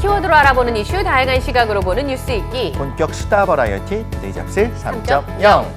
키워드로 알아보는 이슈, 다양한 시각으로 보는 뉴스 읽기. 본격 수다 버라이어티 투데이 잡슬 3.0.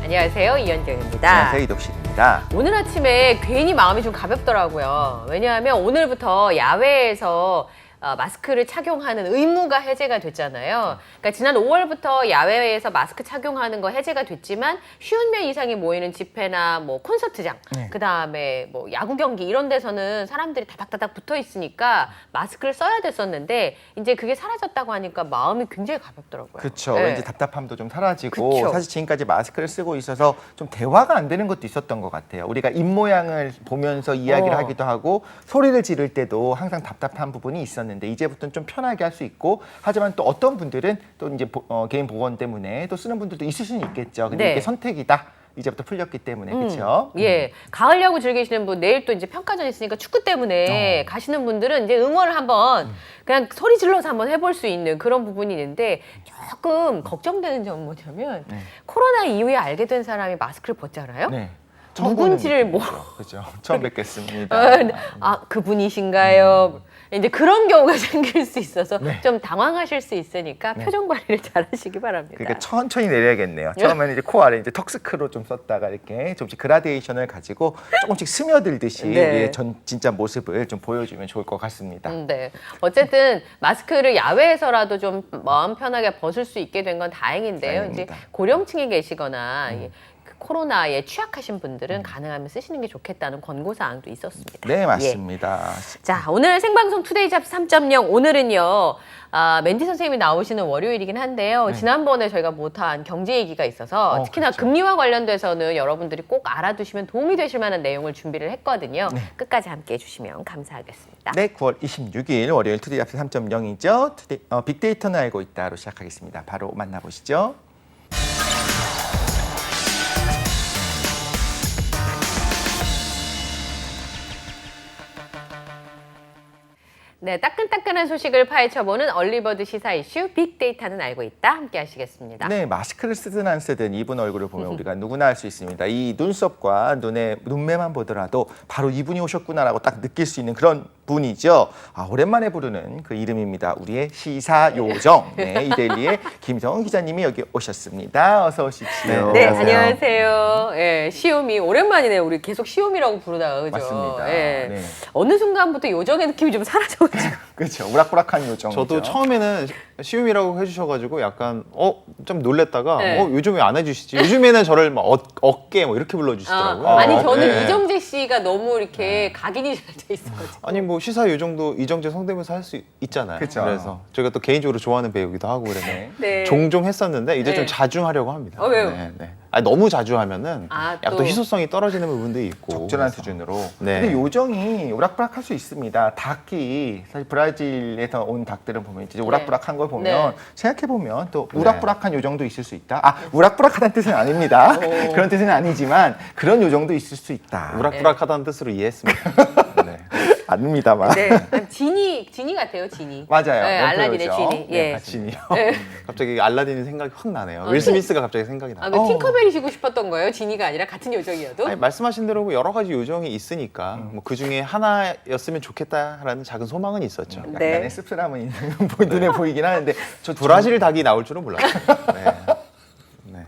안녕하세요, 이현정입니다. 안녕하세요, 이독실입니다. 오늘 아침에 괜히 마음이 좀 가볍더라고요. 왜냐하면 오늘부터 야외에서 마스크를 착용하는 의무가 해제가 됐잖아요. 그러니까 지난 5월부터 야외에서 마스크 착용하는 거 해제가 됐지만 50명 이상이 모이는 집회나 뭐 콘서트장, 그다음에 뭐 야구 경기 이런 데서는 사람들이 다닥다닥 붙어 있으니까 마스크를 써야 됐었는데 이제 그게 사라졌다고 하니까 마음이 굉장히 가볍더라고요. 그렇죠. 네. 왠지 답답함도 좀 사라지고 그쵸. 사실 지금까지 마스크를 쓰고 있어서 좀 대화가 안 되는 것도 있었던 것 같아요. 우리가 입모양을 보면서 이야기를 하기도 하고 소리를 지를 때도 항상 답답한 부분이 있었는데 이제부터는 좀 편하게 할 수 있고 하지만 또 어떤 분들은 또 이제 개인 보건 때문에 또 쓰는 분들도 있을 수는 있겠죠. 근데 네. 이게 선택이다. 이제부터 풀렸기 때문에 그렇죠. 예, 가을 야구 즐기시는 분 내일 또 이제 평가전 있으니까 축구 때문에 가시는 분들은 이제 응원을 한번 그냥 소리 질러서 한번 해볼 수 있는 그런 부분이 있는데 조금 걱정되는 점은 뭐냐면 코로나 이후에 알게 된 사람이 마스크를 벗잖아요. 네. 누군지를 뭐 그렇죠. 처음 뵙겠습니다. 그분이신가요? 이제 그런 경우가 생길 수 있어서 좀 당황하실 수 있으니까 표정 관리를 잘 하시기 바랍니다. 그러니까 천천히 내려야겠네요. 처음에는 이제 코 아래 이제 턱스크로 좀 썼다가 이렇게 조금씩 그라데이션을 가지고 조금씩 스며들듯이 네. 우리의 진짜 모습을 좀 보여주면 좋을 것 같습니다. 네. 어쨌든 마스크를 야외에서라도 좀 마음 편하게 벗을 수 있게 된 건 다행인데요. 이제 다행입니다. 고령층에 계시거나 그 코로나에 취약하신 분들은 가능하면 쓰시는 게 좋겠다는 권고사항도 있었습니다. 네, 맞습니다. 자, 오늘 생방송 투데이 잡스 3.0 오늘은요. 맨디 선생님이 나오시는 월요일이긴 한데요. 지난번에 저희가 못한 경제 얘기가 있어서 특히나 그렇죠. 금리와 관련돼서는 여러분들이 꼭 알아두시면 도움이 되실 만한 내용을 준비를 했거든요. 끝까지 함께 해주시면 감사하겠습니다. 네, 9월 26일 월요일 투데이 앞서 3.0이죠. 빅데이터는 알고 있다로 시작하겠습니다. 바로 만나보시죠. 네, 따끈따끈한 소식을 파헤쳐보는 얼리버드 시사 이슈 빅데이터는 알고 있다. 함께 하시겠습니다. 네, 마스크를 쓰든 안 쓰든 이분 얼굴을 보면 우리가 누구나 알 수 있습니다. 이 눈썹과 눈매만 보더라도 바로 이분이 오셨구나라고 딱 느낄 수 있는 그런 분이죠. 오랜만에 부르는 그 이름입니다. 우리의 시사요정. 네, 이데일리의 김성은 기자님이 여기 오셨습니다. 어서 오십시오. 네, 안녕하세요. 예, 시오미 오랜만이네요. 우리 계속 시오미라고 부르다가 그죠? 맞습니다. 예. 네. 어느 순간부터 요정의 느낌이 좀 사라져가지고. 그렇죠. 우락부락한 요정. 저도 처음에는 시움이라고 해주셔가지고 약간 좀 놀랬다가 네. 요즘 왜 안 해주시지? 요즘에는 저를 막 어깨 뭐 이렇게 불러주시더라고요. 아니 저는 네. 이정재 씨가 너무 이렇게 각인이 잘 돼 있어가지고. 아니 뭐 시사 요정도 이정재 성대모사 할 수 있잖아요. 그쵸. 그래서 저희가 또 개인적으로 좋아하는 배우기도 하고 그래서 네. 종종 했었는데 이제 네. 좀 자주 하려고 합니다. 왜요? 네, 네. 아니, 너무 자주 하면은 또. 또 희소성이 떨어지는 부분도 있고 적절한 그래서. 수준으로. 네. 근데 요정이 우락부락할 수 있습니다. 닭이 사실 브라질에서 온 닭들은 보면 이제 우락부락한 걸 보면 생각해 보면 또 우락부락한 요정도 있을 수 있다. 우락부락하다는 뜻은 아닙니다. 그런 뜻은 아니지만 그런 요정도 있을 수 있다. 우락부락하다는 뜻으로 이해했습니다. 네. 아닙니다만. 네, 지니 같아요, 지니. 맞아요. 네, 알라딘의 멤버 지니. 요정. 예. 네, 진이요. 갑자기 알라딘 생각이 확 나네요. 윌 스미스가 갑자기 생각이 나요. 그 팅커벨이시고 싶었던 거예요, 지니가 아니라 같은 요정이어도. 아니, 말씀하신 대로 뭐 여러 가지 요정이 있으니까 뭐 그 중에 하나였으면 좋겠다라는 작은 소망은 있었죠. 네. 약간의 씁쓸함은 있는 눈에 보이긴 하는데 저 브라질 닭이 나올 줄은 몰랐어요. 네. 네.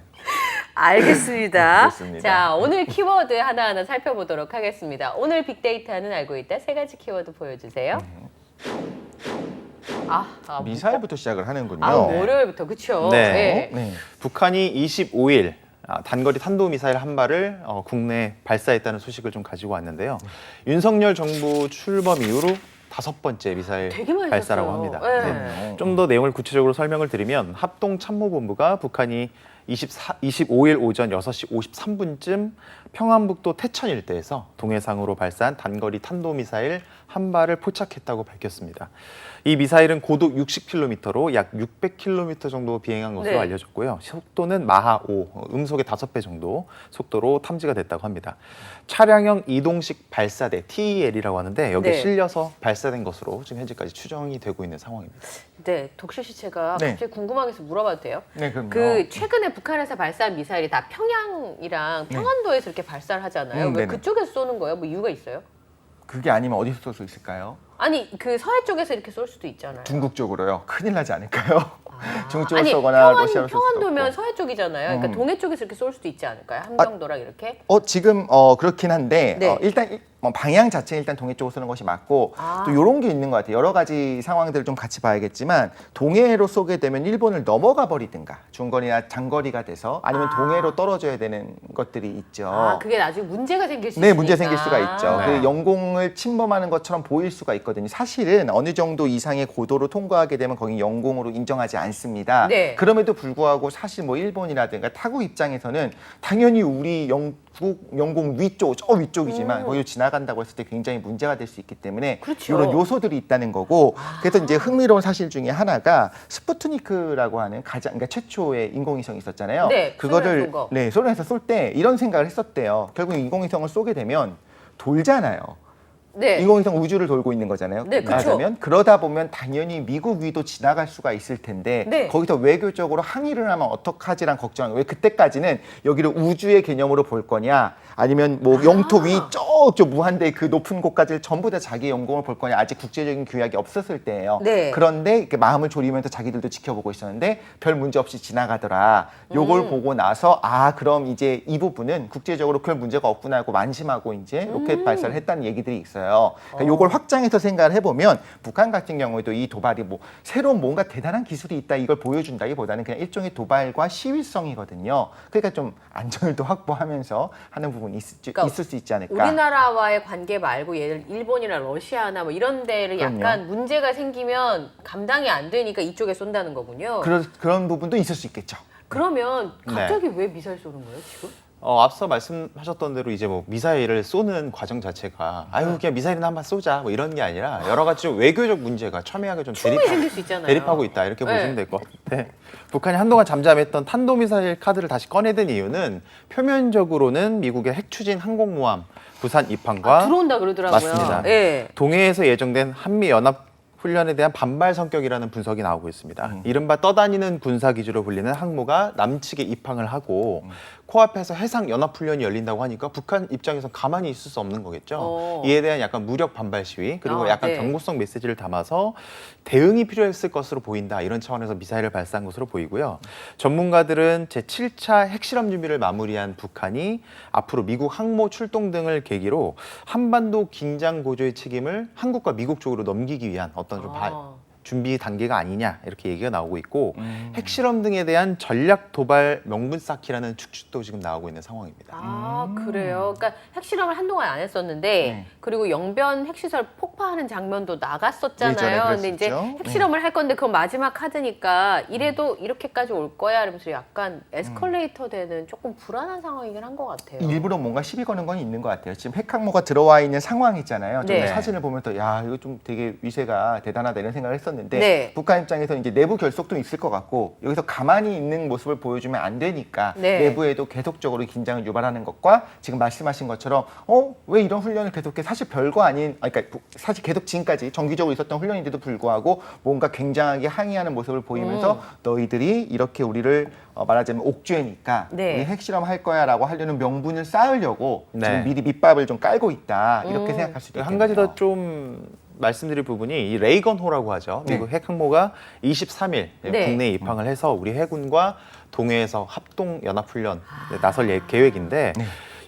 알겠습니다. 그렇습니다. 자, 오늘 키워드 하나하나 살펴보도록 하겠습니다. 오늘 빅데이터는 알고 있다. 세 가지 키워드 보여주세요. 미사일부터 시작을 하는군요. 월요일부터 그렇죠. 네. 네. 북한이 25일 단거리 탄도미사일 한 발을 국내에 발사했다는 소식을 좀 가지고 왔는데요. 윤석열 정부 출범 이후로 5번째 미사일 되게 많이 발사라고 썼어요. 합니다. 네. 좀 더 내용을 구체적으로 설명을 드리면 합동참모본부가 북한이 25일 오전 6시 53분쯤 평안북도 태천 일대에서 동해상으로 발사한 단거리 탄도미사일 한 발을 포착했다고 밝혔습니다. 이 미사일은 고도 60km로 약 600km 정도 비행한 것으로 알려졌고요. 속도는 마하 5, 음속의 5배 정도 속도로 탐지가 됐다고 합니다. 차량형 이동식 발사대 TEL이라고 하는데 여기에 실려서 발사된 것으로 지금 현재까지 추정이 되고 있는 상황입니다. 네, 독실 씨 제가 네. 갑자기 궁금한 게 있어서 물어봐도 돼요? 네, 그럼요. 그 최근에 북한에서 발사한 미사일이 다 평양이랑 평안도에서 이렇게 발사를 하잖아요. 왜 네네. 그쪽에서 쏘는 거예요? 뭐 이유가 있어요? 그게 아니면 어디서 쏠 수 있을까요? 아니 그 서해 쪽에서 이렇게 쏠 수도 있잖아요. 중국 쪽으로요. 큰일 나지 않을까요? 중국 쪽으로 아니, 쏘거나 러시아로 쏠 수도 평안도면 없고. 서해 쪽이잖아요. 그러니까 동해 쪽에서 이렇게 쏠 수도 있지 않을까요? 함경도랑 이렇게. 지금 그렇긴 한데 네. 일단 방향 자체는 일단 동해 쪽으로 쓰는 것이 맞고 또 이런 게 있는 것 같아요. 여러 가지 상황들을 좀 같이 봐야겠지만 동해로 쏘게 되면 일본을 넘어가 버리든가 중거리나 장거리가 돼서 아니면 동해로 떨어져야 되는 것들이 있죠. 그게 나중에 문제가 생길 수 네, 있으니까. 문제 생길 수가 있죠. 네. 그 영공을 침범하는 것처럼 보일 수가 있거든요. 사실은 어느 정도 이상의 고도로 통과하게 되면 거긴 영공으로 인정하지 않습니다. 네. 그럼에도 불구하고 사실 뭐 일본이라든가 타국 입장에서는 당연히 우리 영공 위쪽, 저 위쪽이지만 거기로 지나간다고 했을 때 굉장히 문제가 될 수 있기 때문에 그렇죠. 이런 요소들이 있다는 거고 그래서 이제 흥미로운 사실 중에 하나가 스푸트니크라고 하는 그러니까 최초의 인공위성이 있었잖아요. 네, 그거를 소련에서 쏜 거. 네, 소련에서 쏠 때 이런 생각을 했었대요. 결국 인공위성을 쏘게 되면 돌잖아요. 네. 인공위성 우주를 돌고 있는 거잖아요. 네, 그쵸. 말하자면 그러다 보면 당연히 미국 위도 지나갈 수가 있을 텐데 네. 거기서 외교적으로 항의를 하면 어떡하지란 걱정하는 거예요. 왜 그때까지는 여기를 우주의 개념으로 볼 거냐 아니면 뭐 영토 위 저 무한대 그 높은 곳까지 전부 다 자기 영공을 볼 거냐 아직 국제적인 규약이 없었을 때예요. 네. 그런데 이렇게 마음을 졸이면서 자기들도 지켜보고 있었는데 별 문제 없이 지나가더라. 요걸 보고 나서 그럼 이제 이 부분은 국제적으로 별 문제가 없구나 하고 만심하고 이제 로켓 발사를 했다는 얘기들이 있어요. 그러니까 요걸 확장해서 생각을 해보면 북한 같은 경우에도 이 도발이 뭐 새로운 뭔가 대단한 기술이 있다 이걸 보여준다기보다는 그냥 일종의 도발과 시위성이거든요. 그러니까 좀 안전을도 확보하면서 하는 부분이 있을 수 있지 않을까. 우리나라와의 관계 말고 예를 일본이나 러시아나 뭐 이런 데를 그럼요. 약간 문제가 생기면 감당이 안 되니까 이쪽에 쏜다는 거군요. 그런 부분도 있을 수 있겠죠. 그러면 네. 갑자기 왜 미사일 쏘는 거예요, 지금? 앞서 말씀하셨던 대로 이제 뭐 미사일을 쏘는 과정 자체가 그냥 미사일이나 한번 쏘자 뭐 이런 게 아니라 여러 가지 좀 외교적 문제가 첨예하게 좀 충분히 생길 수 있잖아요. 대립하고 있다 이렇게 네. 보시면 될 것 같은데 북한이 한동안 잠잠했던 탄도미사일 카드를 다시 꺼내든 이유는 표면적으로는 미국의 핵추진 항공모함 부산 입항과 들어온다 그러더라고요. 맞습니다. 예. 동해에서 예정된 한미연합 훈련에 대한 반발 성격이라는 분석이 나오고 있습니다. 이른바 떠다니는 군사기지로 불리는 항모가 남측에 입항을 하고 코앞에서 해상연합훈련이 열린다고 하니까 북한 입장에서 가만히 있을 수 없는 거겠죠. 이에 대한 약간 무력 반발 시위 그리고 약간 네. 경고성 메시지를 담아서 대응이 필요했을 것으로 보인다. 이런 차원에서 미사일을 발사한 것으로 보이고요. 전문가들은 제7차 핵실험 준비를 마무리한 북한이 앞으로 미국 항모 출동 등을 계기로 한반도 긴장 고조의 책임을 한국과 미국 쪽으로 넘기기 위한 어떤 좀 준비 단계가 아니냐 이렇게 얘기가 나오고 있고 핵실험 등에 대한 전략 도발 명분 쌓기라는 축축도 지금 나오고 있는 상황입니다. 그래요. 그러니까 핵실험을 한동안 안 했었는데 그리고 영변 핵시설 폭파하는 장면도 예전에 나갔었잖아요. 근데 이제 그랬었죠. 핵실험을 할 건데 그건 마지막 카드니까 이래도 이렇게까지 올 거야 이러면서 약간 에스컬레이터 되는 조금 불안한 상황이긴 한 것 같아요. 일부러 뭔가 시비 거는 건 있는 것 같아요. 지금 핵항모가 들어와 있는 상황이잖아요. 저는 네. 사진을 보면서 이거 좀 되게 위세가 대단하다 이런 생각을 했었는데 네. 북한 입장에서 이제 내부 결속도 있을 것 같고 여기서 가만히 있는 모습을 보여주면 안 되니까 네. 내부에도 계속적으로 긴장을 유발하는 것과 지금 말씀하신 것처럼 왜 이런 훈련을 계속해 사실 별거 아닌 그러니까 사실 계속 지금까지 정기적으로 있었던 훈련인데도 불구하고 뭔가 굉장하게 항의하는 모습을 보이면서 너희들이 이렇게 우리를 말하자면 옥죄니까 네. 우리 핵실험 할 거야라고 하려는 명분을 쌓으려고 네. 지금 미리 밑밥을 좀 깔고 있다 이렇게 생각할 수도 있겠네요. 한 가지 더 좀 말씀드릴 부분이 이 레이건호라고 하죠. 미국 핵항모가 23일 네. 국내에 입항을 해서 우리 해군과 동해에서 합동 연합훈련 나설 계획인데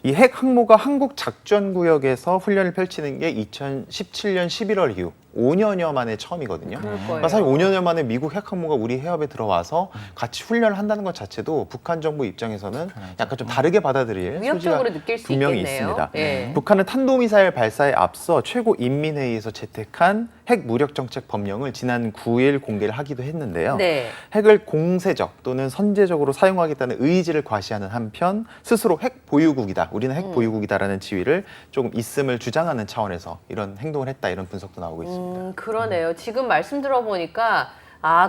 이 핵항모가 한국 작전구역에서 훈련을 펼치는 게 2017년 11월 이후 5년여 만에 처음이거든요. 그럴 거예요. 그러니까 사실 5년여 만에 미국 핵항모가 우리 해협에 들어와서 같이 훈련을 한다는 것 자체도 북한 정부 입장에서는 약간 좀 다르게 받아들일 위협적으로 소지가 느낄 수 분명히 있겠네요. 있습니다. 예. 북한은 탄도미사일 발사에 앞서 최고인민회의에서 채택한 핵 무력 정책 법령을 지난 9일 공개를 하기도 했는데요. 네. 핵을 공세적 또는 선제적으로 사용하겠다는 의지를 과시하는 한편 스스로 핵 보유국이다, 우리는 핵 보유국이다라는 지위를 조금 있음을 주장하는 차원에서 이런 행동을 했다 이런 분석도 나오고 있습니다. 그러네요. 지금 말씀 들어보니까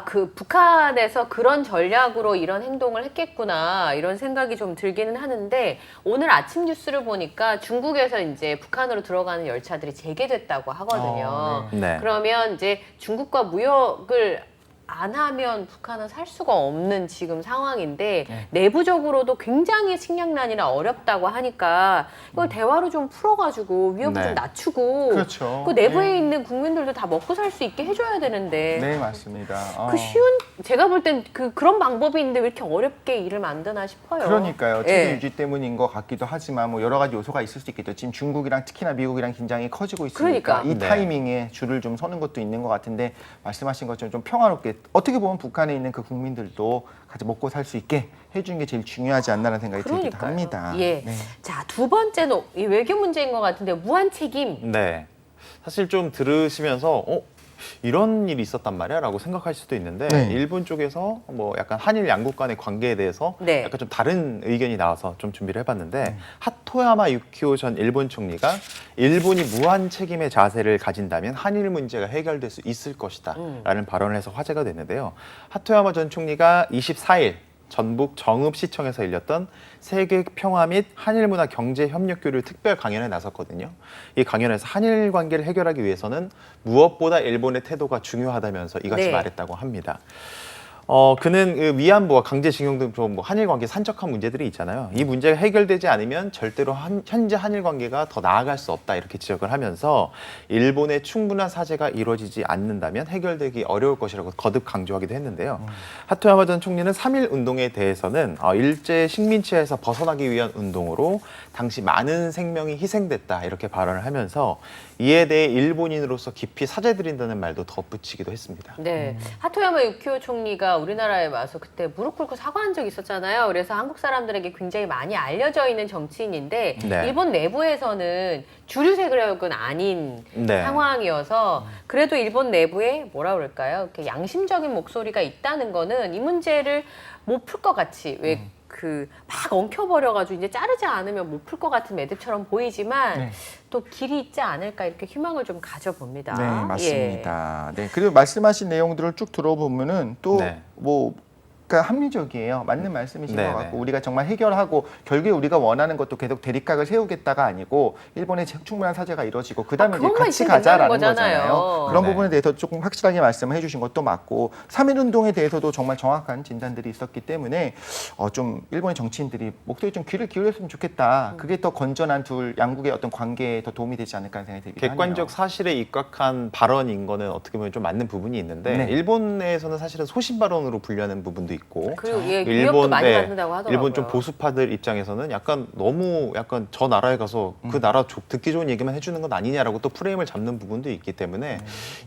그 북한에서 그런 전략으로 이런 행동을 했겠구나 이런 생각이 좀 들기는 하는데 오늘 아침 뉴스를 보니까 중국에서 이제 북한으로 들어가는 열차들이 재개됐다고 하거든요. 네. 그러면 이제 중국과 무역을 안 하면 북한은 살 수가 없는 지금 상황인데 네. 내부적으로도 굉장히 식량난이나 어렵다고 하니까 이걸 대화로 좀 풀어가지고 위협을 네. 좀 낮추고 그렇죠. 그 내부에 네. 있는 국민들도 다 먹고 살 수 있게 해줘야 되는데 네, 맞습니다. 그 쉬운 제가 볼 땐 그런 방법이 있는데 왜 이렇게 어렵게 일을 만드나 싶어요. 그러니까요. 예. 체제 유지 때문인 것 같기도 하지만 뭐 여러 가지 요소가 있을 수 있겠죠. 지금 중국이랑 특히나 미국이랑 긴장이 커지고 있으니까 그러니까. 이 네. 타이밍에 줄을 좀 서는 것도 있는 것 같은데 말씀하신 것처럼 좀 평화롭게 어떻게 보면 북한에 있는 그 국민들도 같이 먹고 살 수 있게 해주는 게 제일 중요하지 않나라는 생각이 들기도 그러니까요. 합니다. 예. 네. 자, 두 번째는 이 외교 문제인 것 같은데 무한 책임. 네. 사실 좀 들으시면서 이런 일이 있었단 말이야 라고 생각할 수도 있는데 네. 일본 쪽에서 뭐 약간 한일 양국 간의 관계에 대해서 네. 약간 좀 다른 의견이 나와서 좀 준비를 해봤는데 하토야마 유키오 전 일본 총리가 일본이 무한 책임의 자세를 가진다면 한일 문제가 해결될 수 있을 것이다 라는 발언을 해서 화제가 됐는데요. 하토야마 전 총리가 24일 전북 정읍시청에서 열렸던 세계 평화 및 한일 문화 경제 협력 교류 특별 강연에 나섰거든요. 이 강연에서 한일 관계를 해결하기 위해서는 무엇보다 일본의 태도가 중요하다면서 이같이 네. 말했다고 합니다. 그는 그 위안부와 강제징용 등 좀 뭐 한일 관계 산적한 문제들이 있잖아요. 이 문제가 해결되지 않으면 절대로 현재 한일 관계가 더 나아갈 수 없다 이렇게 지적을 하면서 일본의 충분한 사죄가 이루어지지 않는다면 해결되기 어려울 것이라고 거듭 강조하기도 했는데요. 하토야마 전 총리는 3.1 운동에 대해서는 일제 식민지에서 벗어나기 위한 운동으로 당시 많은 생명이 희생됐다 이렇게 발언을 하면서 이에 대해 일본인으로서 깊이 사죄드린다는 말도 덧붙이기도 했습니다. 네. 하토야마 유키오 총리가 우리나라에 와서 그때 무릎 꿇고 사과한 적이 있었잖아요. 그래서 한국 사람들에게 굉장히 많이 알려져 있는 정치인인데 네. 일본 내부에서는 주류 세력은 아닌 네. 상황이어서 그래도 일본 내부에 뭐라 그럴까요? 이렇게 양심적인 목소리가 있다는 거는 이 문제를 못 풀 것 같이 왜 막 엉켜버려가지고 이제 자르지 않으면 못 풀 것 같은 매듭처럼 보이지만 네. 또 길이 있지 않을까 이렇게 희망을 좀 가져봅니다. 네, 예. 맞습니다. 네, 그리고 말씀하신 내용들을 쭉 들어보면은 또 네. 뭐 그러니까 합리적이에요. 맞는 말씀이신 네, 것 같고 네. 우리가 정말 해결하고 결국에 우리가 원하는 것도 계속 대립각을 세우겠다가 아니고 일본의 충분한 사죄가 이루어지고 그다음에 이제 그것만 같이 있으면 가자라는 된다는 거잖아요. 거잖아요. 그런 네. 부분에 대해서 조금 확실하게 말씀을 해주신 것도 맞고 3.1 운동에 대해서도 정말 정확한 진단들이 있었기 때문에 좀 일본의 정치인들이 목소리 좀 귀를 기울였으면 좋겠다. 그게 더 건전한 둘 양국의 어떤 관계에 더 도움이 되지 않을까 하는 생각이 들기도 객관적 하네요. 사실에 입각한 발언인 거는 어떻게 보면 좀 맞는 부분이 있는데 네. 일본 내에서는 사실은 소신 발언으로 분류하는 부분도 있고 그리고 위협도 많이 받는다고 하더라고요. 일본 좀 보수파들 입장에서는 약간 너무 약간 저 나라에 가서 그 나라 듣기 좋은 얘기만 해주는 건 아니냐라고 또 프레임을 잡는 부분도 있기 때문에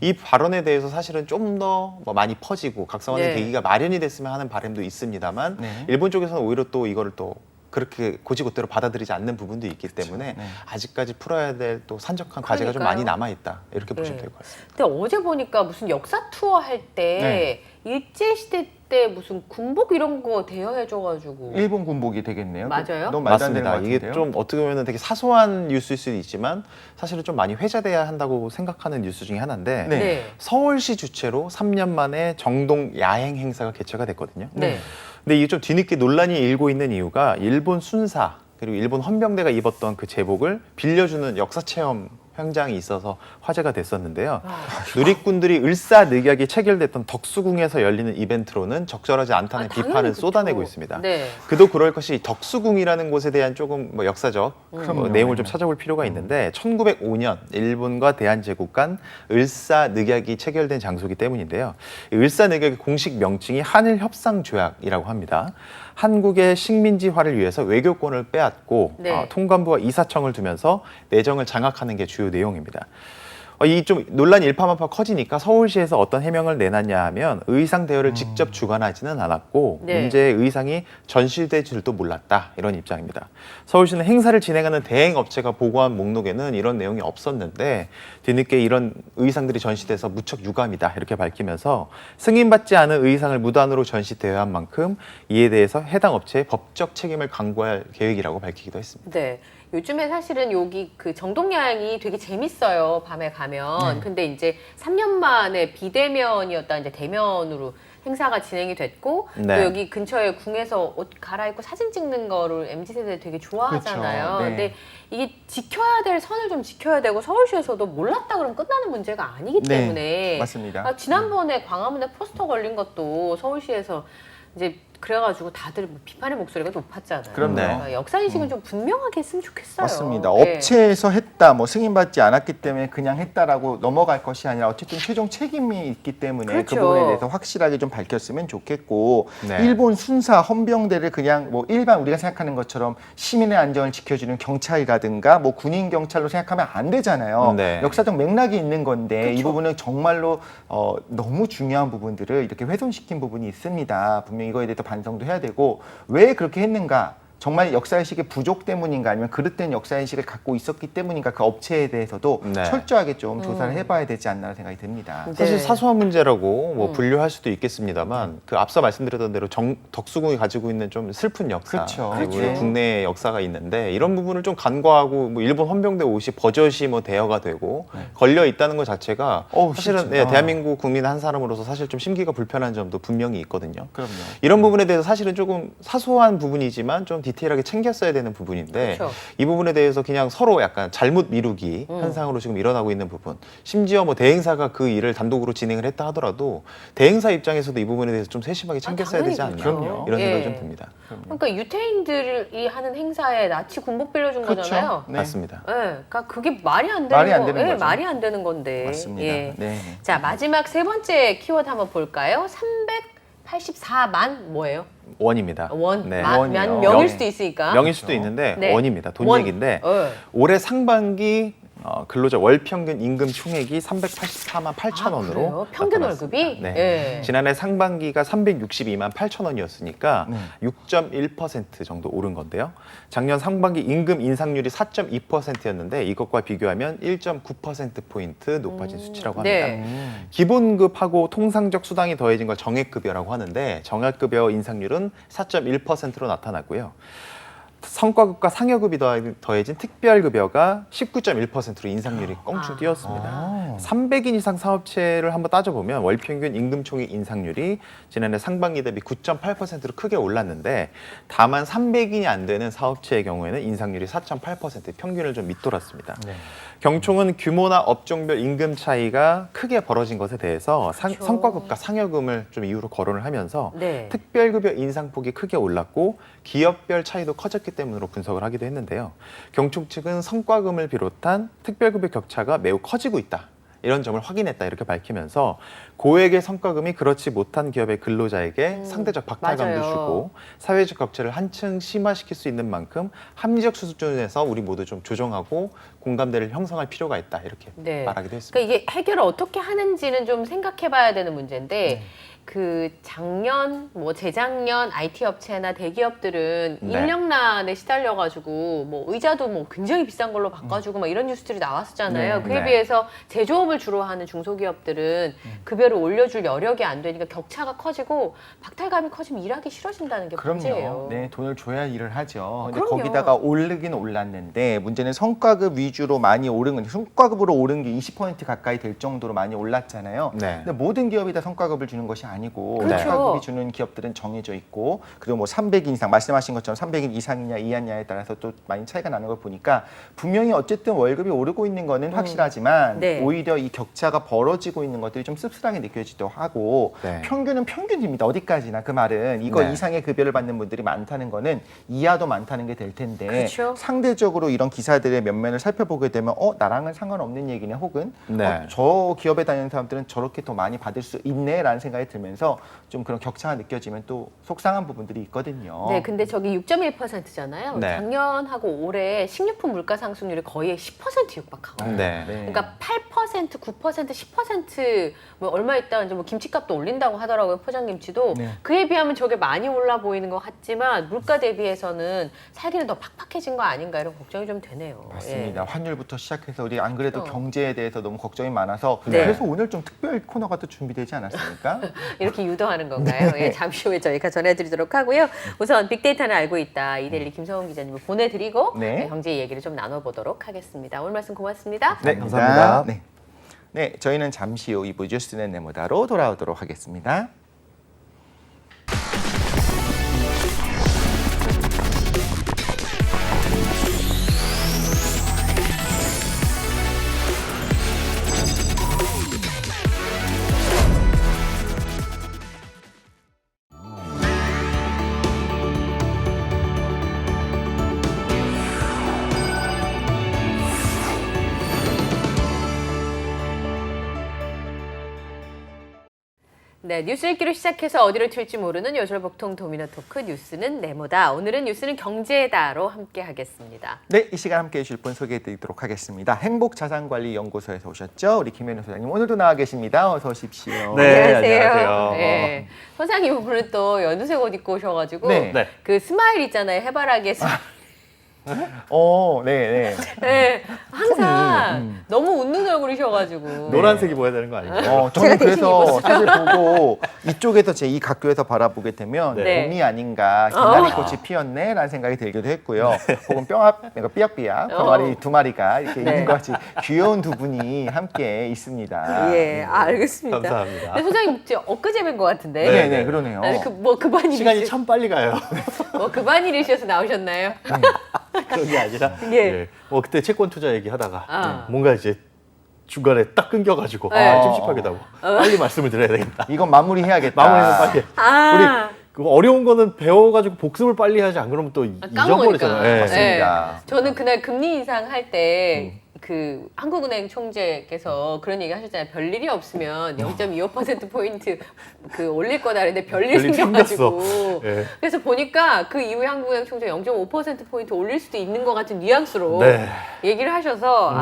이 발언에 대해서 사실은 좀 더 뭐 많이 퍼지고 각성하는 네. 계기가 마련이 됐으면 하는 바람도 있습니다만 네. 일본 쪽에서는 오히려 또 이거를 또 그렇게 고지고대로 받아들이지 않는 부분도 있기 때문에 네. 아직까지 풀어야 될 또 산적한 과제가 좀 그러니까요. 많이 남아 있다 이렇게 보시면 네. 될 것 같습니다. 근데 어제 보니까 무슨 역사 투어 할 때 일제 시대 때 무슨 군복 이런 거 대여해줘가지고 일본 군복이 되겠네요. 맞아요? 너무 말도 안 되는 것 맞습니다. 같은데요. 이게 좀 어떻게 보면 되게 사소한 뉴스일 수도 있지만 사실은 좀 많이 회자돼야 한다고 생각하는 뉴스 중에 하나인데 네. 네. 서울시 주최로 3년 만에 정동 야행 행사가 개최가 됐거든요. 네. 근데 이게 좀 뒤늦게 논란이 일고 있는 이유가 일본 순사 그리고 일본 헌병대가 입었던 그 제복을 빌려주는 역사 체험 현장이 있어서 화제가 됐었는데요. 누리꾼들이 을사늑약이 체결됐던 덕수궁에서 열리는 이벤트로는 적절하지 않다는 당연히 비판을 그렇죠. 쏟아내고 있습니다. 네. 그도 그럴 것이 덕수궁이라는 곳에 대한 조금 뭐 역사적 그럼요. 내용을 좀 찾아볼 필요가 있는데 1905년 일본과 대한제국 간 을사늑약이 체결된 장소이기 때문인데요. 이 을사늑약의 공식 명칭이 한일협상조약이라고 합니다. 한국의 식민지화를 위해서 외교권을 빼앗고 네. 통관부와 이사청을 두면서 내정을 장악하는 게 주요 내용입니다. 이 좀 논란이 일파만파 커지니까 서울시에서 어떤 해명을 내놨냐 하면 의상 대여를 직접 주관하지는 않았고 네. 문제의 의상이 전시될 줄도 몰랐다 이런 입장입니다. 서울시는 행사를 진행하는 대행 업체가 보고한 목록에는 이런 내용이 없었는데 뒤늦게 이런 의상들이 전시돼서 무척 유감이다 이렇게 밝히면서 승인받지 않은 의상을 무단으로 전시 대여한 만큼 이에 대해서 해당 업체에 법적 책임을 강구할 계획이라고 밝히기도 했습니다. 네. 요즘에 사실은 여기 그 정동량이 되게 재밌어요. 밤에 가면. 네. 근데 이제 3년 만에 비대면이었다 이제 대면으로 행사가 진행이 됐고 네. 또 여기 근처에 궁에서 옷 갈아입고 사진 찍는 거를 MZ세대 되게 좋아하잖아요. 그렇죠. 네. 근데 이게 지켜야 될 선을 좀 지켜야 되고 서울시에서도 몰랐다 그러면 끝나는 문제가 아니기 네, 때문에 맞습니다. 지난번에 광화문에 포스터 걸린 것도 서울시에서 이제 그래가지고 다들 뭐 비판의 목소리가 높았잖아요. 그럼요. 그러니까 역사인식은 좀 분명하게 했으면 좋겠어요. 맞습니다. 예. 업체에서 했다, 뭐 승인받지 않았기 때문에 그냥 했다라고 넘어갈 것이 아니라 어쨌든 최종 책임이 있기 때문에 그렇죠. 그 부분에 대해서 확실하게 좀 밝혔으면 좋겠고 네. 일본 순사 헌병대를 그냥 뭐 일반 우리가 생각하는 것처럼 시민의 안전을 지켜주는 경찰이라든가 뭐 군인 경찰로 생각하면 안 되잖아요. 네. 역사적 맥락이 있는 건데 이 그렇죠. 부분은 정말로 너무 중요한 부분들을 이렇게 훼손시킨 부분이 있습니다. 분명히 이거에 대해서 반성도 해야 되고 왜 그렇게 했는가? 정말 역사인식의 부족 때문인가 아니면 그릇된 역사인식을 갖고 있었기 때문인가 그 업체에 대해서도 네. 철저하게 좀 조사를 해봐야 되지 않나 생각이 듭니다. 네. 사실 사소한 문제라고 뭐 분류할 수도 있겠습니다만 그 앞서 말씀드렸던 대로 덕수궁이 가지고 있는 좀 슬픈 역사, 그렇죠. 그리고 그렇죠. 국내의 역사가 있는데 이런 부분을 좀 간과하고 뭐 일본 헌병대 옷이 버젓이 뭐 대여가 되고 걸려 있다는 것 자체가 사실은 진짜. 네, 대한민국 국민 한 사람으로서 사실 좀 심기가 불편한 점도 분명히 있거든요. 그럼요. 이런 부분에 대해서 사실은 조금 사소한 부분이지만 좀 디테일하게 챙겼어야 되는 부분인데 그렇죠. 이 부분에 대해서 그냥 서로 약간 잘못 미루기 현상으로 지금 일어나고 있는 부분. 심지어 뭐 대행사가 그 일을 단독으로 진행을 했다 하더라도 대행사 입장에서도 이 부분에 대해서 좀 세심하게 챙겼어야 당연히 되지 않나 그렇죠. 이런 생각이 예. 좀 듭니다. 그러니까 유태인들이 하는 행사에 나치 군복 빌려준 그렇죠. 거잖아요. 네. 맞습니다. 예, 그러니까 그게 말이 안 되는 말이 안 되는 예, 거죠. 말이 안 되는 건데. 맞습니다. 예. 네. 자, 마지막 세 번째 키워드 한번 볼까요? 384만 뭐예요? 원입니다. 원, 네. 원이요. 명일 명. 수도 있으니까. 명일 수도 있는데 네. 원입니다. 돈 원. 얘기인데 어. 올해 상반기 근로자 월 평균 임금 총액이 384만 8천 원으로 그래요? 평균 나타났습니다. 월급이? 네. 예. 지난해 상반기가 362만 8천 원이었으니까 네. 6.1% 정도 오른 건데요. 작년 상반기 임금 인상률이 4.2%였는데 이것과 비교하면 1.9%포인트 높아진 수치라고 합니다. 네. 기본급하고 통상적 수당이 더해진 걸 정액급여라고 하는데 정액급여 인상률은 4.1%로 나타났고요. 성과급과 상여급이 더해진 특별급여가 19.1%로 인상률이 껑충 뛰었습니다. 300인 이상 사업체를 한번 따져보면 월평균 임금총액 인상률이 지난해 상반기 대비 9.8%로 크게 올랐는데 다만 300인이 안 되는 사업체의 경우에는 인상률이 4.8% 평균을 좀 밑돌았습니다. 네. 경총은 규모나 업종별 임금 차이가 크게 벌어진 것에 대해서 그렇죠. 성과급과 상여금을 좀 이유로 거론을 하면서 네. 특별급여 인상폭이 크게 올랐고 기업별 차이도 커졌기 때문으로 분석을 하기도 했는데요. 경총 측은 성과금을 비롯한 특별급여 격차가 매우 커지고 있다. 이런 점을 확인했다 이렇게 밝히면서 고액의 성과금이 그렇지 못한 기업의 근로자에게 상대적 박탈감도 맞아요. 주고 사회적 격차를 한층 심화시킬 수 있는 만큼 합리적 수준에서 우리 모두 좀 조정하고 공감대를 형성할 필요가 있다 이렇게 네. 말하기도 했습니다. 그러니까 이게 해결을 어떻게 하는지는 좀 생각해봐야 되는 문제인데 그 작년, 뭐 재작년 IT 업체나 대기업들은 네. 인력난에 시달려가지고 뭐 의자도 뭐 굉장히 비싼 걸로 바꿔주고 막 이런 뉴스들이 나왔었잖아요. 네. 그에 네. 비해서 제조업을 주로 하는 중소기업들은 급여를 올려줄 여력이 안 되니까 격차가 커지고 박탈감이 커지면 일하기 싫어진다는 게 문제예요. 그럼요. 네, 돈을 줘야 일을 하죠. 근데 그럼요. 거기다가 오르긴 올랐는데 문제는 성과급 위주로 많이 오른 건데 성과급으로 오른 게 20% 가까이 될 정도로 많이 올랐잖아요. 네. 근데 모든 기업이 다 성과급을 주는 것이 아니고 그렇죠. 성과급이 주는 기업들은 정해져 있고 그리고 뭐 300인 이상 말씀하신 것처럼 300인 이상이냐 이하냐에 따라서 또 많이 차이가 나는 걸 보니까 분명히 어쨌든 월급이 오르고 있는 거는 확실하지만 네. 오히려 이 격차가 벌어지고 있는 것들이 좀 씁쓸하게 느껴지기도 하고 네. 평균은 평균입니다. 어디까지나 그 말은 이거 네. 이상의 급여를 받는 분들이 많다는 거는 이하도 많다는 게 될 텐데 그렇죠. 상대적으로 이런 기사들의 면면을 살펴보게 되면 나랑은 상관없는 얘기네 혹은 네. 저 기업에 다니는 사람들은 저렇게 더 많이 받을 수 있네라는 생각이 들면서 좀 그런 격차가 느껴지면 또 속상한 부분들이 있거든요. 네, 근데 저기 6.1%잖아요. 네. 작년하고 올해 식료품 물가 상승률이 거의 10% 육박하거든요. 네. 네. 그러니까 8%, 9%, 10%뭐 얼마 얼마 있다 이제 뭐 김치값도 올린다고 하더라고요. 포장김치도. 네. 그에 비하면 저게 많이 올라 보이는 것 같지만 물가 대비해서는 살기는 더 팍팍해진 거 아닌가 이런 걱정이 좀 되네요. 맞습니다. 환율부터 시작해서 우리 안 그래도 어. 경제에 대해서 너무 걱정이 많아서 네. 그래서 오늘 좀 특별 코너가 또 준비되지 않았습니까? 이렇게 유도하는 건가요? 예, 잠시 후에 저희가 전해드리도록 하고요. 우선 빅데이터는 알고 있다. 이데일리 김성훈 기자님을 보내드리고 네. 경제 얘기를 좀 나눠보도록 하겠습니다. 오늘 말씀 고맙습니다. 네, 감사합니다. 네. 네, 저희는 잠시 후 2부 뉴스는 네모다로 돌아오도록 하겠습니다. 네, 뉴스 읽기로 시작해서 어디로 튈지 모르는 요절복통 도미노 토크 뉴스는 네모다. 오늘은 뉴스는 경제다로 함께 하겠습니다. 네, 이 시간 함께해 주실 분 소개해드리도록 하겠습니다. 행복자산관리연구소에서 오셨죠? 우리 김현우 소장님 오늘도 나와 계십니다. 어서 오십시오. 네, 안녕하세요. 네. 소장님 오늘 또 연두색 옷 입고 오셔가지고 네. 네. 그 스마일 있잖아요. 해바라기에 스마일. 네, 네. 네, 항상 음. 너무 웃는 얼굴이셔가지고. 노란색 입어야 되는 거 아니에요? 저는 제가 대신 그래서 사실 보고 이쪽에서 제 이 각도에서 바라보게 되면 네. 봄이 아닌가 김나리꽃이 피었네라는 생각이 들기도 했고요. 혹은 그러니까 삐약삐약 병아리 두 마리가 이렇게 네. 있는 것 같이 귀여운 두 분이 함께 있습니다. 예, 알겠습니다. 감사합니다. 근데 소장님 진짜 엊그제 뵌 것 같은데. 네, 네, 그러네요. 아니, 그반 시간이 참 빨리 가요. 그반 일이셔서 나오셨나요? 그런 게 아니라 예. 그때 채권 투자 얘기하다가 아. 뭔가 이제 중간에 딱 끊겨가지고 네. 찝찝하기도 하고 빨리 말씀을 드려야 되겠다. 이건 마무리해야겠다. 마무리는 빨리. 아. 우리 그 어려운 거는 배워가지고 복습을 빨리 하지 안 그러면 또 잊어버리잖아요. 예. 맞습니다. 저는 그날 금리 인상 할 때 그 한국은행 총재께서 그런 얘기 하셨잖아요. 별일이 없으면 0.25%포인트 그 올릴 거다 그랬는데 별일 별일 생겨가지고. 생겼어. 예. 그래서 보니까 그 이후에 한국은행 총재 0.5%포인트 올릴 수도 있는 것 같은 뉘앙스로 네. 얘기를 하셔서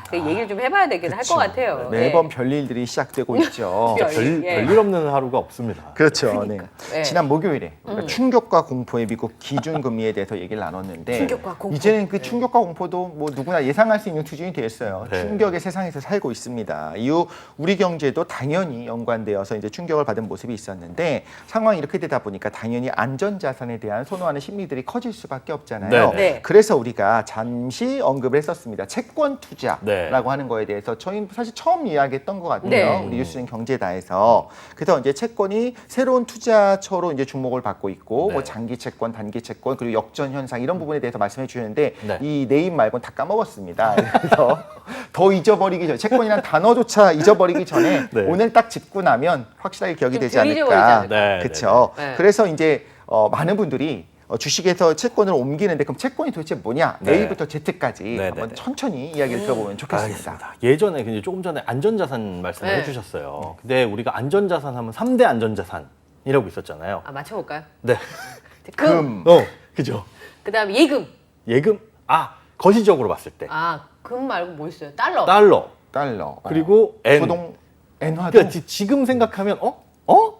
그 얘기를 좀 해봐야 되긴 할 것 같아요. 매번 예. 별일들이 시작되고 있죠. 별일 없는 하루가 없습니다. 그렇죠. 네. 네. 지난 목요일에 우리가 충격과 공포의 미국 기준금리에 대해서 얘기를 나눴는데 충격과 공포. 이제는 그 충격과 공포도 뭐 누구나 예상할 수 있는 수준이 됐어요. 네. 충격의 세상에서 살고 있습니다. 이후 우리 경제도 당연히 연관되어서 이제 충격을 받은 모습이 있었는데 상황이 이렇게 되다 보니까 당연히 안전자산에 대한 선호하는 심리들이 커질 수밖에 없잖아요. 네. 네. 그래서 우리가 잠시 언급을 했었습니다. 채권 투자라고 네. 하는 거에 대해서 저희 사실 처음 이야기했던 것 같아요. 네. 우리 뉴스는 경제다에서. 그래서 이제 채권이 새로운 투자처로 이제 주목을 받고 있고 네. 뭐 장기 채권, 단기 채권 그리고 역전 현상 이런 부분에 대해서 말씀해 주셨는데 네. 이 네임 말고는 다 까먹었습니다. 그래서 더 잊어버리기 전에 채권이란 단어조차 잊어버리기 전에 네. 오늘 딱 짚고 나면 확실하게 기억이 좀 되지 덜 잊어버리지 않을까. 않을까. 네, 그렇죠. 네, 네. 그래서 이제 많은 분들이 주식에서 채권을 옮기는데 그럼 채권이 도대체 뭐냐? 네. A부터 Z까지 네, 한번 네, 네. 천천히 이야기를 들어보면 좋겠습니다. 알겠습니다. 예전에 근데 조금 전에 안전자산 말씀을 네. 해주셨어요. 근데 우리가 안전자산 하면 3대 안전자산이라고 있었잖아요. 아, 맞춰볼까요? 네. 금. 그죠. 그다음에 예금. 예금, 거시적으로 봤을 때. 아, 금 말고 뭐 있어요? 달러. 달러. 달러. 그리고 N. 소동 엔화도 그러니까 지금 생각하면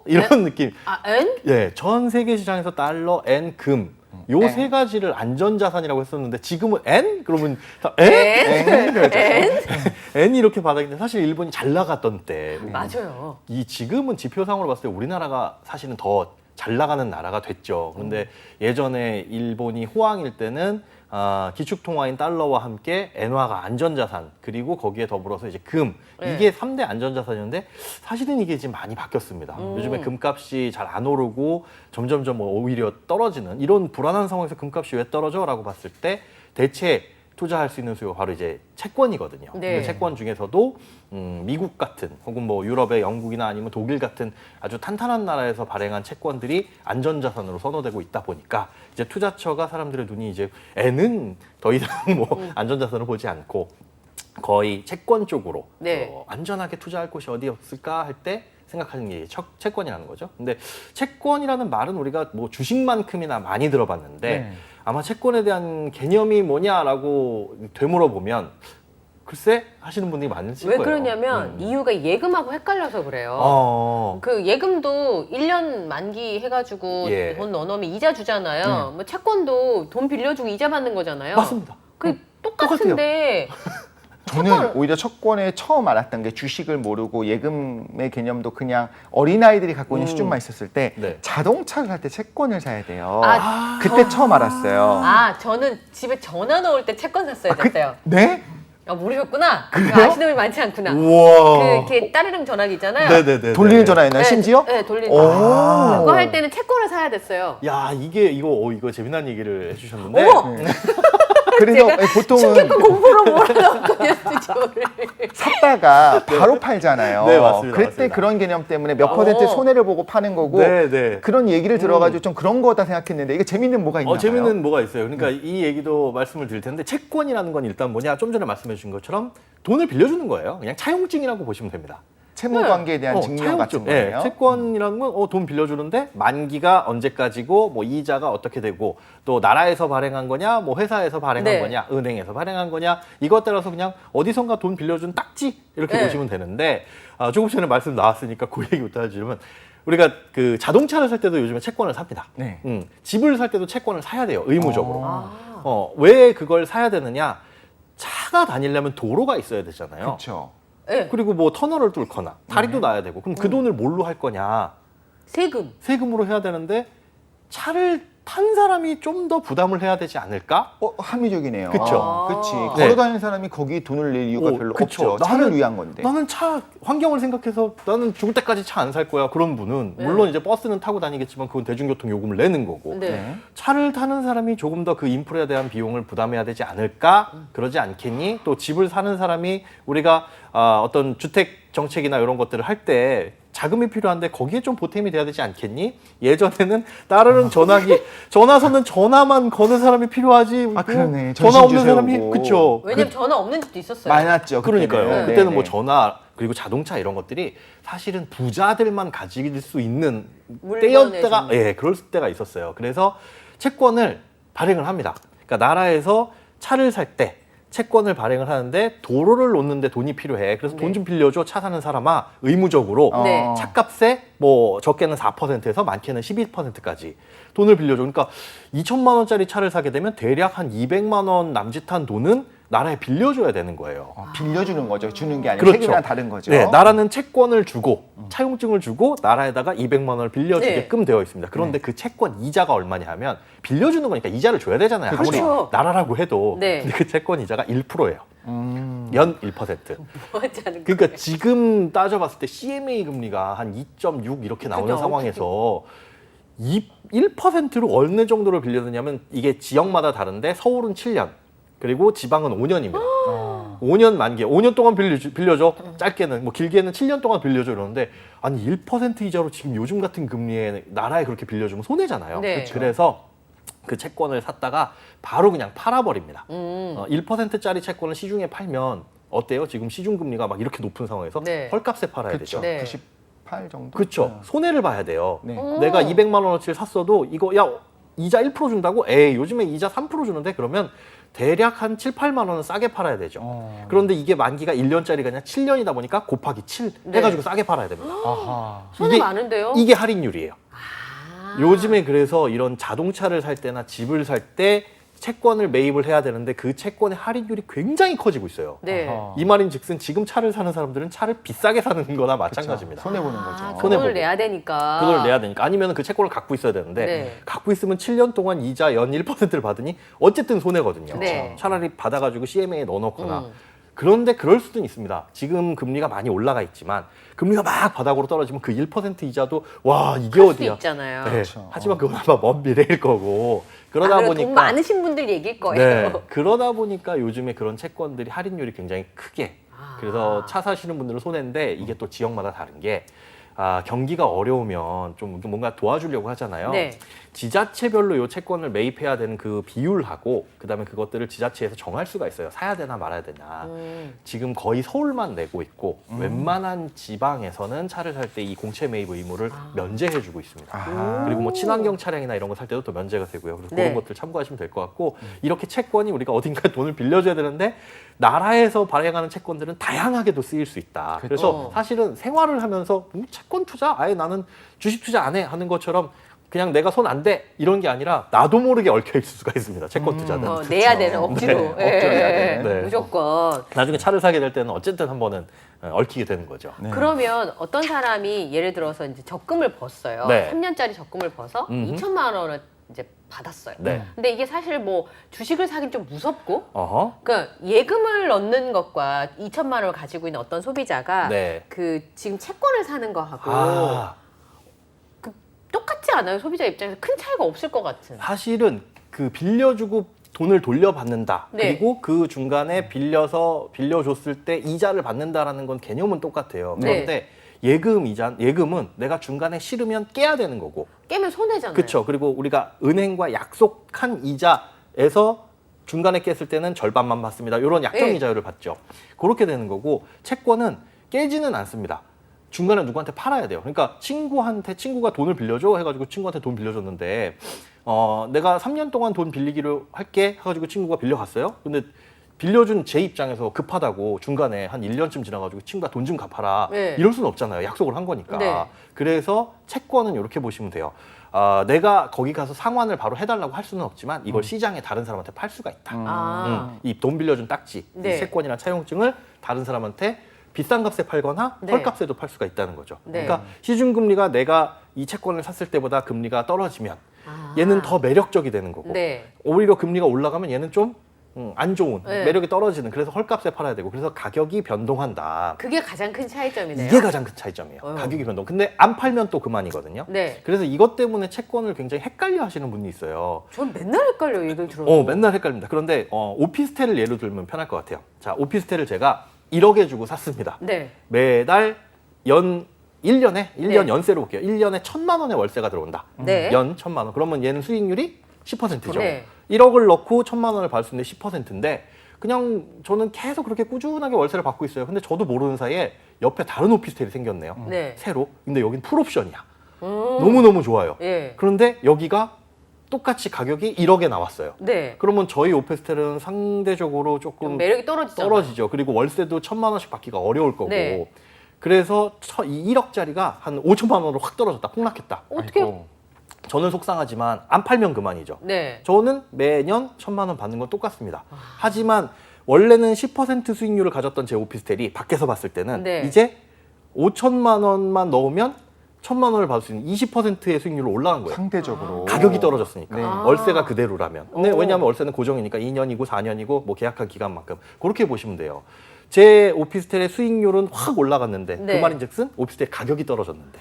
이런 느낌. 아, N? 예, 전 세계 시장에서 달러, N, 금. 요 세 가지를 안전자산이라고 했었는데 지금은 N? 그러면 다 N? N 이렇게 바닥인데 사실 일본이 잘 나갔던 때. 맞아요. 이 지금은 지표상으로 봤을 때 우리나라가 사실은 더 잘 나가는 나라가 됐죠. 그런데 예전에 일본이 호황일 때는 기축통화인 달러와 함께 엔화가 안전자산 그리고 거기에 더불어서 이제 금 네. 이게 3대 안전자산이었는데 사실은 이게 지금 많이 바뀌었습니다. 요즘에 금값이 잘 안 오르고 점점점 오히려 떨어지는 이런 불안한 상황에서 금값이 왜 떨어져?라고 봤을 때 대체 투자할 수 있는 수요가 바로 이제 채권이거든요. 네. 근데 채권 중에서도 미국 같은 혹은 뭐 유럽의 영국이나 아니면 독일 같은 아주 탄탄한 나라에서 발행한 채권들이 안전자산으로 선호되고 있다 보니까 이제 투자처가 사람들의 눈이 이제 N은 더 이상 뭐 안전자산을 보지 않고 거의 채권 쪽으로 네. 안전하게 투자할 곳이 어디 없을까 할 때 생각하는 게 채권이라는 거죠. 근데 채권이라는 말은 우리가 뭐 주식만큼이나 많이 들어봤는데 네. 아마 채권에 대한 개념이 뭐냐라고 되물어보면 글쎄 하시는 분들이 많으실 왜 거예요. 그러냐면 이유가 예금하고 헷갈려서 그래요. 그 예금도 1년 만기 해가지고 예. 돈 넣어놓으면 이자 주잖아요. 뭐 채권도 돈 빌려주고 이자 받는 거잖아요. 맞습니다. 그 똑같은데 저는 오히려 채권에 처음 알았던 게 주식을 모르고 예금의 개념도 그냥 어린아이들이 갖고 있는 수준만 있었을 때 네. 자동차를 살 때 채권을 사야 돼요. 아, 그때 처음 알았어요. 저는 집에 전화 넣을 때 채권 샀어야 됐어요. 네? 모르셨구나. 그래요? 아시는 분이 많지 않구나. 우와. 이렇게 따르릉 전화기 있잖아요. 네네네. 돌리는 전화였나요, 심지어? 네, 돌리는 오. 전화. 그거 할 때는 채권을 사야 됐어요. 야 이거 재미난 얘기를 해주셨는데. 어머! 그래서 보통은 공부로 몰아넣었거든요, 스튜디오를. 샀다가 바로 팔잖아요. 네, 맞습니다, 그때 맞습니다. 그런 개념 때문에 몇 퍼센트 손해를 보고 파는 거고 네. 그런 얘기를 들어가지고 좀 그런 거다 생각했는데 이게 재밌는 뭐가 있나요? 재밌는 뭐가 있어요. 그러니까 이 얘기도 말씀을 드릴 텐데 채권이라는 건 일단 뭐냐 좀 전에 말씀해 주신 것처럼 돈을 빌려주는 거예요. 그냥 차용증이라고 보시면 됩니다. 채무 관계에 대한 증명 같은 거예요. 네, 채권이라는 건 돈 빌려주는데 만기가 언제까지고 뭐 이자가 어떻게 되고 또 나라에서 발행한 거냐 뭐 회사에서 발행한 네. 거냐 은행에서 발행한 거냐 이것 따라서 그냥 어디선가 돈 빌려준 딱지 이렇게 네. 보시면 되는데 조금 전에 말씀 나왔으니까 그 얘기부터 해주면 우리가 그 자동차를 살 때도 요즘에 채권을 삽니다. 네. 집을 살 때도 채권을 사야 돼요. 의무적으로. 아. 왜 그걸 사야 되느냐? 차가 다니려면 도로가 있어야 되잖아요. 그렇죠. 네. 그리고 뭐 터널을 뚫거나 다리도 놔야 되고 그럼 그 돈을 뭘로 할 거냐? 세금. 세금으로 해야 되는데 차를 탄 사람이 좀 더 부담을 해야 되지 않을까? 합리적이네요. 그쵸. 그렇지. 네. 걸어다니는 사람이 거기에 돈을 낼 이유가 별로 그쵸. 없죠. 차를 위한 건데. 나는 차 환경을 생각해서 나는 죽을 때까지 차 안 살 거야. 그런 분은 네. 물론 이제 버스는 타고 다니겠지만 그건 대중교통 요금을 내는 거고. 네. 차를 타는 사람이 조금 더 그 인프라에 대한 비용을 부담해야 되지 않을까? 그러지 않겠니? 또 집을 사는 사람이 우리가 어떤 주택 정책이나 이런 것들을 할 때 자금이 필요한데 거기에 좀 보탬이 돼야 되지 않겠니? 예전에는 따르는 전화기, 전화선은 전화만 거는 사람이 필요하지. 그러네. 전화 없는 전신주 사람이 세우고. 그쵸? 왜냐면 전화 없는 집도 있었어요. 많았죠. 그러니까요. 그때는. 그때는 뭐 네. 전화 그리고 자동차 이런 것들이 사실은 부자들만 가질 수 있는 물건의 때였다가 종류. 그럴 때가 있었어요. 그래서 채권을 발행을 합니다. 그러니까 나라에서 차를 살 때 채권을 발행을 하는데 도로를 놓는데 돈이 필요해. 그래서 돈 좀 빌려줘 차 사는 사람아 의무적으로 네. 차값에 뭐 적게는 4%에서 많게는 12%까지 돈을 빌려줘. 그러니까 2천만 원짜리 차를 사게 되면 대략 한 200만 원 남짓한 돈은 나라에 빌려줘야 되는 거예요. 빌려주는 거죠. 주는 게 아니라 그렇죠. 세금이랑 다른 거죠. 네, 나라는 채권을 주고 차용증을 주고 나라에다가 200만 원을 빌려주게끔 네. 되어 있습니다. 그런데 그 채권 이자가 얼마냐 하면 빌려주는 거니까 이자를 줘야 되잖아요. 그렇죠. 아무리 나라라고 해도. 네. 근데 그 채권 이자가 1%예요. 연 1%. 뭐 하지 않은 그러니까 거예요. 지금 따져봤을 때 CMA 금리가 한 2.6 이렇게 나오는 그죠. 상황에서 1%로 어느 정도를 빌려드냐면 이게 지역마다 다른데 서울은 7년 그리고 지방은 5년입니다. 5년 만기, 5년 동안 빌려줘. 짧게는 뭐 길게는 7년 동안 빌려줘 이러는데 아니 1% 이자로 지금 요즘 같은 금리에 나라에 그렇게 빌려주면 손해잖아요. 네. 그래서 그 채권을 샀다가 바로 그냥 팔아버립니다. 1%짜리 채권을 시중에 팔면 어때요? 지금 시중 금리가 막 이렇게 높은 상황에서 네. 헐값에 팔아야 그렇죠. 되죠. 네. 98 정도. 그렇죠. 손해를 봐야 돼요. 네. 내가 200만 원어치를 샀어도 이거 야 이자 1% 준다고? 에이 요즘에 이자 3% 주는데 그러면 대략 한 7, 8만 원은 싸게 팔아야 되죠. 그런데 이게 만기가 1년짜리가 아니라 7년이다 보니까 곱하기 7 네. 해가지고 싸게 팔아야 됩니다. 아하. 손해 많은데요? 이게 할인율이에요. 아. 요즘에 그래서 이런 자동차를 살 때나 집을 살 때 채권을 매입을 해야 되는데 그 채권의 할인율이 굉장히 커지고 있어요. 네. 아하. 이 말인즉슨 지금 차를 사는 사람들은 차를 비싸게 사는 거나 마찬가지입니다. 손해 보는 거죠. 손해 돈을 보고. 내야 되니까. 그걸 내야 되니까 아니면 그 채권을 갖고 있어야 되는데 네. 갖고 있으면 7년 동안 이자 연 1%를 받으니 어쨌든 손해거든요. 네. 차라리 받아가지고 CMA에 넣어놓거나 그런데 그럴 수도 있습니다. 지금 금리가 많이 올라가 있지만 금리가 막 바닥으로 떨어지면 그 1% 이자도 와 이게 그럴 수도 어디야. 있잖아요. 네. 그렇죠. 하지만 그건 아마 먼 미래일 거고 그러다 그리고 보니까 돈 많으신 분들 얘기일 거예요. 네, 그러다 보니까 요즘에 그런 채권들이 할인율이 굉장히 크게 그래서 차 사시는 분들은 손해인데 이게 또 지역마다 다른 게 경기가 어려우면 좀 뭔가 도와주려고 하잖아요. 네. 지자체별로 요 채권을 매입해야 되는 그 비율하고 그다음에 그것들을 지자체에서 정할 수가 있어요. 사야 되나 말아야 되나. 지금 거의 서울만 내고 있고 웬만한 지방에서는 차를 살 때 이 공채 매입 의무를 면제해주고 있습니다. 아하. 그리고 뭐 친환경 차량이나 이런 거 살 때도 또 면제가 되고요. 그래서 네. 그런 것들 참고하시면 될 것 같고 이렇게 채권이 우리가 어딘가에 돈을 빌려줘야 되는데 나라에서 발행하는 채권들은 다양하게도 쓰일 수 있다. 그쵸. 그래서 사실은 생활을 하면서 채권 투자 아예 나는 주식 투자 안 해 하는 것처럼 그냥 내가 손 안 대 이런 게 아니라 나도 모르게 얽혀 있을 수가 있습니다. 채권 투자는. 내야 되는 억지로. 네, 예, 억지로 해야 예, 되는. 네. 무조건. 나중에 차를 사게 될 때는 어쨌든 한 번은 얽히게 되는 거죠. 네. 그러면 어떤 사람이 예를 들어서 이제 적금을 벗어요. 네. 3년짜리 적금을 벗어 2천만 원을 이제 받았어요. 네. 근데 이게 사실 뭐 주식을 사긴 좀 무섭고 어허. 그러니까 예금을 넣는 것과 2천만 원을 가지고 있는 어떤 소비자가 네. 그 지금 채권을 사는 거하고 아, 똑같지 않아요? 소비자 입장에서 큰 차이가 없을 것 같은. 사실은 그 빌려주고 돈을 돌려받는다. 네. 그리고 그 중간에 빌려줬을 때 이자를 받는다라는 건 개념은 똑같아요. 네. 그런데 예금은 내가 중간에 싫으면 깨야 되는 거고. 깨면 손해잖아요. 그렇죠. 그리고 우리가 은행과 약속한 이자에서 중간에 깼을 때는 절반만 받습니다. 이런 약정 네. 이자율을 받죠. 그렇게 되는 거고 채권은 깨지는 않습니다. 중간에 누구한테 팔아야 돼요. 그러니까 친구가 돈을 빌려줘 해가지고 친구한테 돈 빌려줬는데 내가 3년 동안 돈 빌리기로 할게 해가지고 친구가 빌려갔어요. 근데 빌려준 제 입장에서 급하다고 중간에 한 1년쯤 지나가지고 친구가 돈 좀 갚아라 네. 이럴 수는 없잖아요. 약속을 한 거니까. 네. 그래서 채권은 이렇게 보시면 돼요. 내가 거기 가서 상환을 바로 해달라고 할 수는 없지만 이걸 시장에 다른 사람한테 팔 수가 있다. 아. 이 돈 빌려준 딱지, 네. 이 채권이나 차용증을 다른 사람한테 비싼 값에 팔거나 네. 헐값에도 팔 수가 있다는 거죠. 네. 그러니까 시중금리가 내가 이 채권을 샀을 때보다 금리가 떨어지면 아. 얘는 더 매력적이 되는 거고 네. 오히려 금리가 올라가면 얘는 좀 안 좋은 네. 매력이 떨어지는 그래서 헐값에 팔아야 되고 그래서 가격이 변동한다. 그게 가장 큰 차이점이네요. 이게 가장 큰 차이점이에요. 어휴. 가격이 변동. 근데 안 팔면 또 그만이거든요. 네. 그래서 이것 때문에 채권을 굉장히 헷갈려 하시는 분이 있어요. 전 맨날 헷갈려요, 얘기를 들어도. 맨날 헷갈립니다. 그런데 오피스텔을 예로 들면 편할 것 같아요. 자, 오피스텔을 제가 1억에 주고 샀습니다. 네. 매달 1년에 1년 네. 연세로 볼게요. 1년에 1,000만 원의 월세가 들어온다. 네. 연 1,000만 원. 그러면 얘는 수익률이 10%죠. 네. 1억을 넣고 1,000만 원을 받을 수 있는데 10%인데 그냥 저는 계속 그렇게 꾸준하게 월세를 받고 있어요. 근데 저도 모르는 사이에 옆에 다른 오피스텔이 생겼네요. 네. 새로. 근데 여긴 풀옵션이야. 너무너무 좋아요. 예. 그런데 여기가 똑같이 가격이 1억에 나왔어요. 네. 그러면 저희 오피스텔은 상대적으로 좀 조금 매력이 떨어지죠. 떨어지죠. 그리고 월세도 1,000만 원씩 받기가 어려울 거고. 네. 그래서 이 1억짜리가 한 5천만 원으로 확 떨어졌다. 폭락했다. 어떻게? 아이고. 저는 속상하지만 안 팔면 그만이죠. 네. 저는 매년 1,000만 원 받는 건 똑같습니다. 하지만 원래는 10% 수익률을 가졌던 제 오피스텔이 밖에서 봤을 때는 네. 이제 5천만 원만 넣으면 1,000만 원을 받을 수 있는 20%의 수익률로 올라간 거예요. 상대적으로 가격이 떨어졌으니까. 네. 아. 월세가 그대로라면. 근데 오. 왜냐하면 월세는 고정이니까 2년이고 4년이고 뭐 계약한 기간만큼 그렇게 보시면 돼요. 제 오피스텔의 수익률은 확 올라갔는데 네. 그 말인즉슨 오피스텔 가격이 떨어졌는데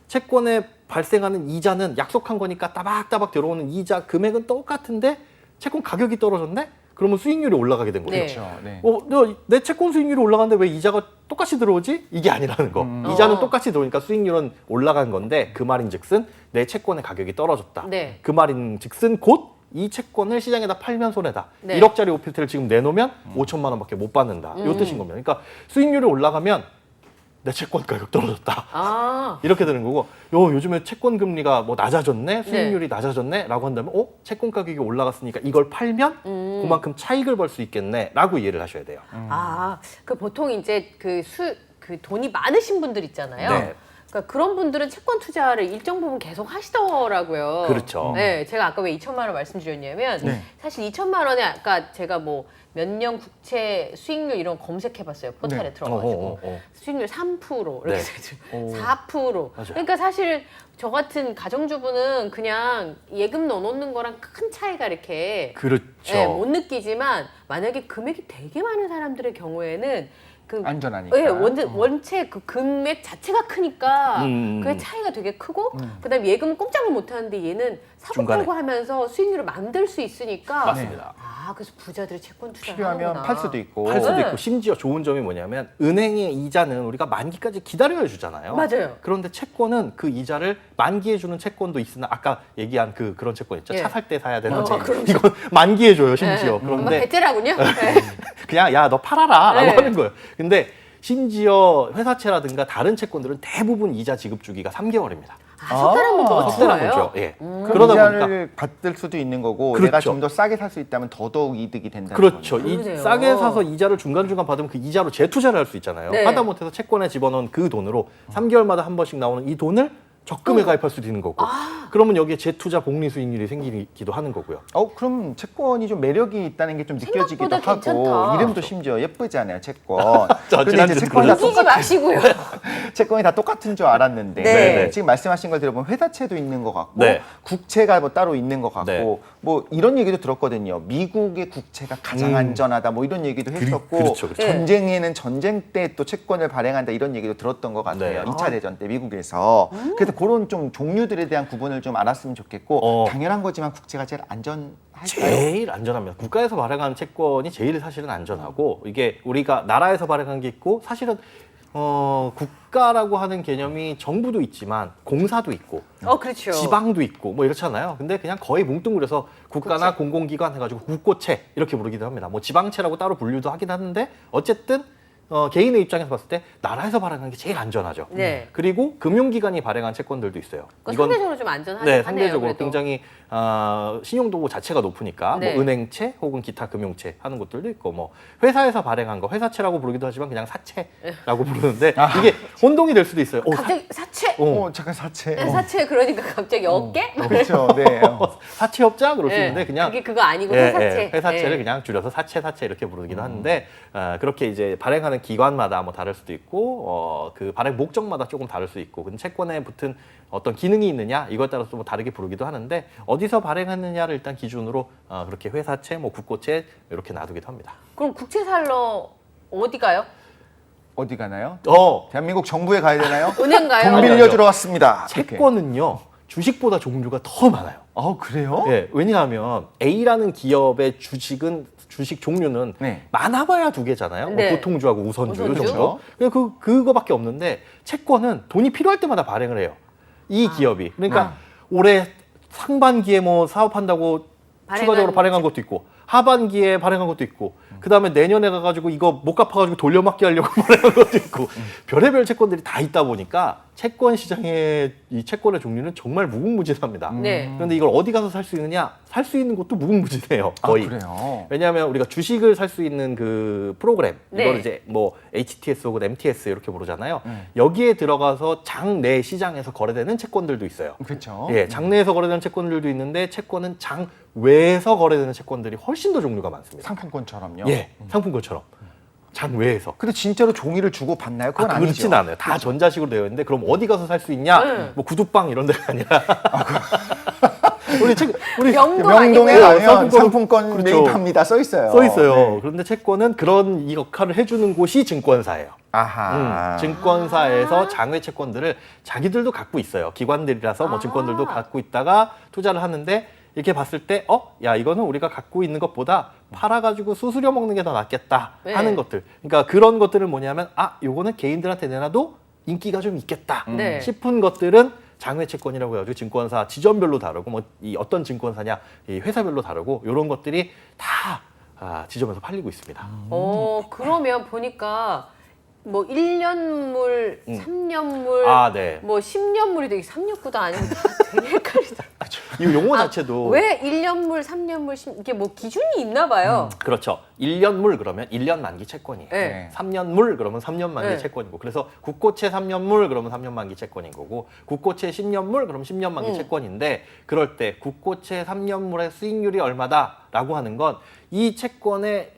채권에 발생하는 이자는 약속한 거니까 따박따박 들어오는 이자 금액은 똑같은데 채권 가격이 떨어졌네? 그러면 수익률이 올라가게 된 거죠. 네. 그렇죠. 네. 내 채권 수익률이 올라가는데 왜 이자가 똑같이 들어오지? 이게 아니라는 거. 이자는 똑같이 들어오니까 수익률은 올라간 건데 그 말인즉슨 내 채권의 가격이 떨어졌다. 네. 그 말인즉슨 곧 이 채권을 시장에다 팔면 손해다. 네. 1억짜리 오피스텔을 지금 내놓으면 5천만 원밖에 못 받는다. 이 뜻인 겁니다. 그러니까 수익률이 올라가면 내 채권 가격 떨어졌다. 아. 이렇게 되는 거고 요즘에 채권 금리가 뭐 낮아졌네 수익률이 낮아졌네 라고 한다면 채권 가격이 올라갔으니까 이걸 팔면 그만큼 차익을 벌 수 있겠네 라고 이해를 하셔야 돼요. 아, 그 보통 이제 그 돈이 많으신 분들 있잖아요. 네. 그러니까 그런 분들은 채권 투자를 일정 부분 계속 하시더라고요. 그렇죠. 네, 제가 아까 왜 2천만 원 말씀드렸냐면 네. 사실 2천만 원에 아까 제가 뭐 몇 년 국채 수익률 이런 거 검색해봤어요. 포털에 네. 들어가지고 수익률 3% 이렇게 네. 4%. 맞아요. 그러니까 사실 저 같은 가정주부는 그냥 예금 넣어놓는 거랑 큰 차이가 이렇게 그렇죠. 네, 못 느끼지만 만약에 금액이 되게 많은 사람들의 경우에는 그 안전하니까. 네, 원체 그 금액 자체가 크니까 음. 그 차이가 되게 크고 그다음에 예금은 꼼짝을 못 하는데 얘는 사고 중간에. 팔고 하면서 수익률을 만들 수 있으니까. 맞습니다. 아, 그래서 부자들이 채권 투자를 필요하면 하는구나. 팔 수도 있고. 팔 수도 네. 있고 심지어 좋은 점이 뭐냐면 은행의 이자는 우리가 만기까지 기다려 주잖아요. 맞아요. 그런데 채권은 그 이자를 만기에 주는 채권도 있으나 아까 얘기한 그런 채권 있죠. 예. 차 살 때 사야 되는 채권. 그런 이건 만기에 줘요, 심지어. 네. 엄마 그런데 배째라군요. 네. 그냥 야, 너 팔아라라고 네. 하는 거예요. 근데 심지어 회사채라든가 다른 채권들은 대부분 이자 지급 주기가 3개월입니다. 아, 석달한 번 더 석달한 주나요? 거죠. 예. 그럼 그러다 이자를 보니까 받을 수도 있는 거고 그렇죠. 내가 좀 더 싸게 살 수 있다면 더더욱 이득이 된다는 그렇죠. 거네요. 이 그러네요. 싸게 사서 이자를 중간중간 받으면 그 이자로 재투자를 할 수 있잖아요. 네. 하다 못해서 채권에 집어넣은 그 돈으로 3개월마다 한 번씩 나오는 이 돈을 적금에 가입할 수도 있는 거고. 그러면 여기에 재투자 복리 수익률이 생기기도 하는 거고요. 그럼 채권이 좀 매력이 있다는 게 좀 느껴지기도 생각보다 하고 괜찮다. 이름도 심지어 예쁘잖아요, 채권. 저 근데 지난주에 이제 채권이 다 이기지 마시고요. 채권이 다 똑같은 줄 알았는데 네. 지금 말씀하신 걸 들어보면 회사채도 있는 것 같고 네. 국채가 뭐 따로 있는 것 같고 네. 뭐 이런 얘기도 들었거든요. 미국의 국채가 가장 안전하다 뭐 이런 얘기도 했었고 그렇죠, 그렇죠. 전쟁에는 전쟁 때 또 채권을 발행한다 이런 얘기도 들었던 것 같아요. 네. 2차 대전 때 미국에서. 그래서 그런 좀 종류들에 대한 구분을 좀 알았으면 좋겠고 당연한 거지만 국채가 제일 안전할까요? 제일 안전합니다. 국가에서 발행한 채권이 제일 사실은 안전하고 이게 우리가 나라에서 발행한 게 있고 사실은 국가라고 하는 개념이 정부도 있지만 공사도 있고 그렇죠. 지방도 있고 뭐 이렇잖아요. 근데 그냥 거의 뭉뚱그려서 국가나 공공기관 해가지고 국고채 이렇게 부르기도 합니다. 뭐 지방채라고 따로 분류도 하긴 하는데 어쨌든 개인의 입장에서 봤을 때 나라에서 발행한 게 제일 안전하죠. 네. 그리고 금융기관이 발행한 채권들도 있어요. 상대적으로 좀 안전하네요. 네, 상대적으로 그래도. 굉장히 신용도구 자체가 높으니까 네. 뭐 은행채 혹은 기타 금융채 하는 것들도 있고 뭐 회사에서 발행한 거 회사채라고 부르기도 하지만 그냥 사채라고 부르는데 이게 혼동이 될 수도 있어요. 갑자기 사채? 잠깐 사채. 네, 사채 그러니까 갑자기 어깨? 그렇죠. 네. 사채업자 그럴 수 네. 있는데 그냥 그게 그거 아니고 예, 회사채. 예, 회사채를 네. 그냥 줄여서 사채 이렇게 부르기도 하는데 그렇게 이제 발행하는 기관마다 뭐 다를 수도 있고 그 발행 목적마다 조금 다를 수 있고 근데 채권에 붙은 어떤 기능이 있느냐 이거에 따라서 뭐 다르게 부르기도 하는데 어디서 발행했느냐를 일단 기준으로 그렇게 회사채, 뭐 국고채 이렇게 놔두기도 합니다. 그럼 국채 살러 어디 가요? 어디 가나요? 어, 대한민국 정부에 가야 되나요? 은행 가요? 돈 빌려주러 왔습니다. 채권은요 주식보다 종류가 더 많아요. 그래요? 예, 왜냐하면 A라는 기업의 주식 종류는 네. 많아봐야 2개잖아요. 네. 보통주하고 우선주 이 우선주. 정도. 그거밖에 없는데 채권은 돈이 필요할 때마다 발행을 해요. 이 기업이. 그러니까 올해 상반기에 뭐 사업한다고 추가적으로 발행한 것도 있고 하반기에 발행한 것도 있고 그다음에 내년에 가가지고 이거 못 갚아가지고 돌려막기 하려고 발행한 것도 있고 별의별 채권들이 다 있다 보니까 채권 시장의 이 채권의 종류는 정말 무궁무진합니다. 네. 그런데 이걸 어디 가서 살 수 있느냐? 살 수 있는 것도 무궁무진해요. 거의. 그래요? 왜냐하면 우리가 주식을 살 수 있는 그 프로그램 네. 이걸 이제 뭐 HTS 혹은 MTS 이렇게 부르잖아요. 여기에 들어가서 장내 시장에서 거래되는 채권들도 있어요. 그렇죠. 예, 장내에서 거래되는 채권들도 있는데 채권은 장 외에서 거래되는 채권들이 훨씬 더 종류가 많습니다. 상품권처럼요. 예, 상품권처럼 장 외에서. 근데 진짜로 종이를 주고 받나요? 그건 아니죠. 그렇진 않아요. 다 전자식으로 되어 있는데 그럼 어디 가서 살 수 있냐? 네. 뭐 구두방 이런 데가 아니라. 우리 명동 명동에 아니고요. 가면 상품권 그렇죠. 매입합니다. 써 있어요. 써 있어요. 네. 그런데 채권은 그런 이 역할을 해주는 곳이 증권사예요. 아하. 증권사에서 장외 채권들을 자기들도 갖고 있어요. 기관들이라서 뭐 증권들도 갖고 있다가 투자를 하는데 이렇게 봤을 때 야 이거는 우리가 갖고 있는 것보다 팔아가지고 수수료 먹는 게 더 낫겠다 네. 하는 것들. 그러니까 그런 것들을 뭐냐면 요거는 개인들한테 내놔도 인기가 좀 있겠다 네. 싶은 것들은 장외 채권이라고 해가지고 증권사 지점별로 다르고 뭐 이 어떤 증권사냐 이 회사별로 다르고 이런 것들이 다 지점에서 팔리고 있습니다. 그러면 보니까 뭐 1년물, 3년물, 네. 뭐 10년물이 되게 369도 아니고 다 되게 헷갈리다. 이 용어 자체도 왜 1년물, 3년물, 이게 뭐 기준이 있나 봐요. 그렇죠. 1년물 그러면 1년 만기 채권이에요. 네. 3년물 그러면 3년 만기 네. 채권이고 그래서 국고채 3년물 그러면 3년 만기 채권인 거고 국고채 10년물 그러면 10년 만기 채권인데 그럴 때 국고채 3년물의 수익률이 얼마다라고 하는 건 이 채권을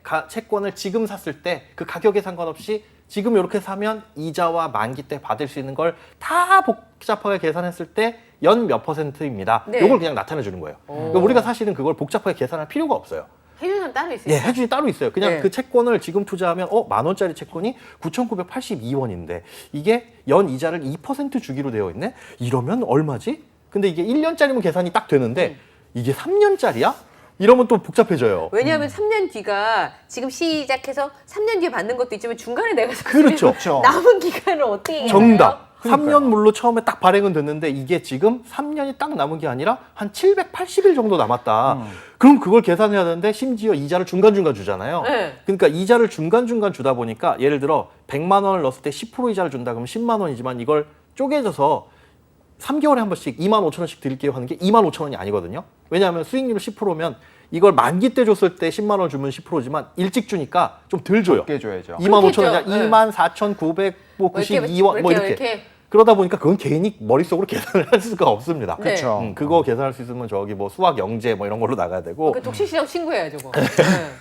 지금 샀을 때 그 가격에 상관없이 지금 이렇게 사면 이자와 만기 때 받을 수 있는 걸 다 복잡하게 계산했을 때 연 몇 %입니다. 네. 이걸 그냥 나타내 주는 거예요. 그러니까 우리가 사실은 그걸 복잡하게 계산할 필요가 없어요. 해주는 사람 따로 있어요. 예, 해준이 따로 있어요. 그냥 네. 그 채권을 지금 투자하면 10,000원짜리 채권이 9,982원인데 이게 연 이자를 2% 주기로 되어 있네? 이러면 얼마지? 근데 이게 1년짜리면 계산이 딱 되는데 이게 3년짜리야? 이러면 또 복잡해져요. 왜냐하면 3년 뒤가 지금 시작해서 3년 뒤에 받는 것도 있지만 중간에 내가 그렇죠. 그렇죠. 남은 기간을 어떻게 정답. 그러니까요. 3년 물로 처음에 딱 발행은 됐는데 이게 지금 3년이 딱 남은 게 아니라 한 780일 정도 남았다. 그럼 그걸 계산해야 되는데 심지어 이자를 중간중간 주잖아요. 네. 그러니까 이자를 중간중간 주다 보니까 예를 들어 100만 원을 넣었을 때 10% 이자를 준다 그러면 10만 원이지만 이걸 쪼개져서 3개월에 한 번씩 2만 5천 원씩 드릴게요 하는 게 2만 5천 원이 아니거든요. 왜냐하면 수익률 10%면 이걸 만기 때 줬을 때 10만 원 주면 10%지만 일찍 주니까 좀 덜 줘요. 적게 줘야죠. 2만 5천 그렇겠죠. 원이 아니라 2만 4,992원 뭐 이렇게. 그러다 보니까 그건 개인이 머릿속으로 계산을 할 수가 없습니다. 네. 그렇죠. 그거 계산할 수 있으면 저기 뭐 수학 영재 뭐 이런 걸로 나가야 되고. 그 독실시장 신고해야죠. 그거.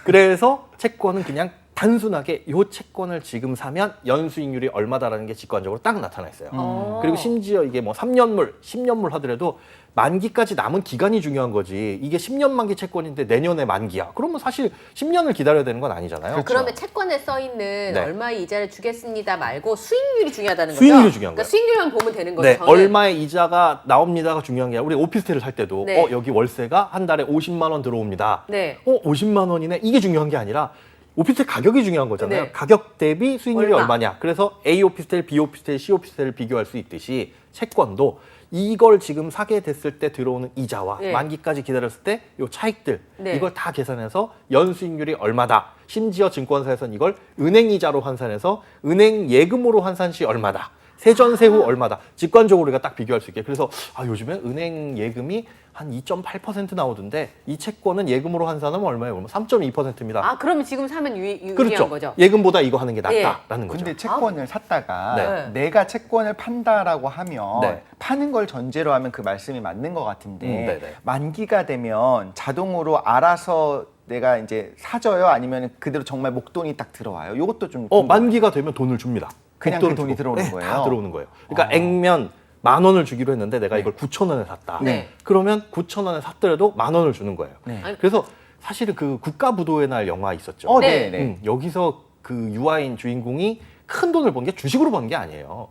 그래서 채권은 그냥 단순하게 요 채권을 지금 사면 연수익률이 얼마다라는 게 직관적으로 딱 나타나 있어요. 그리고 심지어 이게 뭐 3년물, 10년물 하더라도 만기까지 남은 기간이 중요한 거지. 이게 10년 만기 채권인데 내년에 만기야. 그러면 사실 10년을 기다려야 되는 건 아니잖아요. 그러면 채권에 써 있는 네. 얼마의 이자를 주겠습니다 말고 수익률이 중요하다는 거죠. 수익률이 중요한 그러니까 거예요. 수익률만 보면 되는 거죠. 네, 저는. 얼마의 이자가 나옵니다가 중요한 게 아니라 우리 오피스텔을 살 때도 네. 여기 월세가 한 달에 50만 원 들어옵니다. 네. 50만 원이네. 이게 중요한 게 아니라 오피스텔 가격이 중요한 거잖아요. 네. 가격 대비 수익률이 얼마? 얼마냐. 그래서 A 오피스텔, B 오피스텔, C 오피스텔을 비교할 수 있듯이 채권도 이걸 지금 사게 됐을 때 들어오는 이자와 네. 만기까지 기다렸을 때 요 차익들 네. 이걸 다 계산해서 연수익률이 얼마다. 심지어 증권사에서는 이걸 은행 이자로 환산해서 은행 예금으로 환산 시 얼마다. 세전세후 얼마다. 직관적으로 우리가 딱 비교할 수 있게. 그래서 요즘에 은행 예금이 한 2.8% 나오던데 이 채권은 예금으로 환산하면 얼마예요? 그러면 3.2%입니다. 아, 그러면 지금 사면 유리한 그렇죠. 거죠. 예금보다 이거 하는 게 낫다라는 거죠. 근데 채권을 샀다가 네. 내가 채권을 판다라고 하면 네. 파는 걸 전제로 하면 그 말씀이 맞는 것 같은데 네네. 만기가 되면 자동으로 알아서 내가 이제 사줘요? 아니면 그대로 정말 목돈이 딱 들어와요? 이것도 좀 만기가 되면 돈을 줍니다. 그냥 목돈을 그 돈이 주고. 들어오는 네, 거예요? 다 들어오는 거예요. 그러니까 액면 10,000원을 주기로 했는데 내가 이걸 9,000원에 샀다. 네. 그러면 9,000원에 샀더라도 10,000원을 주는 거예요. 네. 그래서 사실은 그 국가부도의 날 영화 있었죠. 네. 네. 여기서 그 유아인 주인공이 큰 돈을 번 게 주식으로 번 게 아니에요.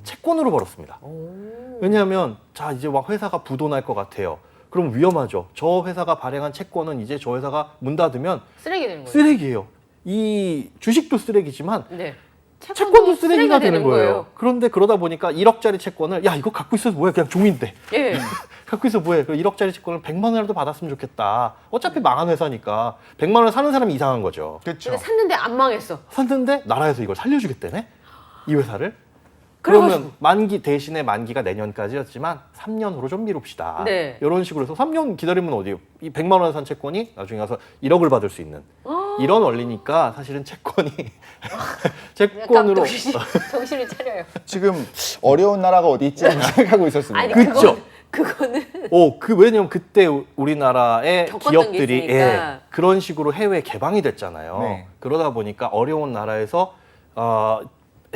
채권으로 벌었습니다. 왜냐하면 자 이제 막 회사가 부도 날 것 같아요. 그럼 위험하죠. 저 회사가 발행한 채권은 이제 저 회사가 문 닫으면 쓰레기 되는 거예요. 쓰레기예요. 이 주식도 쓰레기지만 네. 채권도 쓰레기가 되는 거예요. 그런데 그러다 보니까 1억짜리 채권을 야 이거 갖고 있어서 뭐야 그냥 종인데 예. 갖고 있어 뭐해 그 1억짜리 채권을 100만 원이라도 받았으면 좋겠다. 어차피 망한 회사니까 100만 원 사는 사람이 이상한 거죠. 그렇죠. 근데 샀는데 안 망했어. 샀는데 나라에서 이걸 살려주겠다네 이 회사를. 그래가지고- 그러면 만기 대신에 만기가 내년까지였지만 3년 후로 좀 미룹시다. 네. 이런 식으로 해서 3년 기다리면 어디요? 이 100만 원 산 채권이 나중에 가서 1억을 받을 수 있는 이런 원리니까 사실은 채권이 채권으로 정신을 차려요. 지금 어려운 나라가 어디 있지 하고 생각하고 있었습니다. 아니 그쵸? 그거는 왜냐면 그때 우리나라의 겪었던 기업들이 게 있으니까. 그런 식으로 해외 개방이 됐잖아요. 네. 그러다 보니까 어려운 나라에서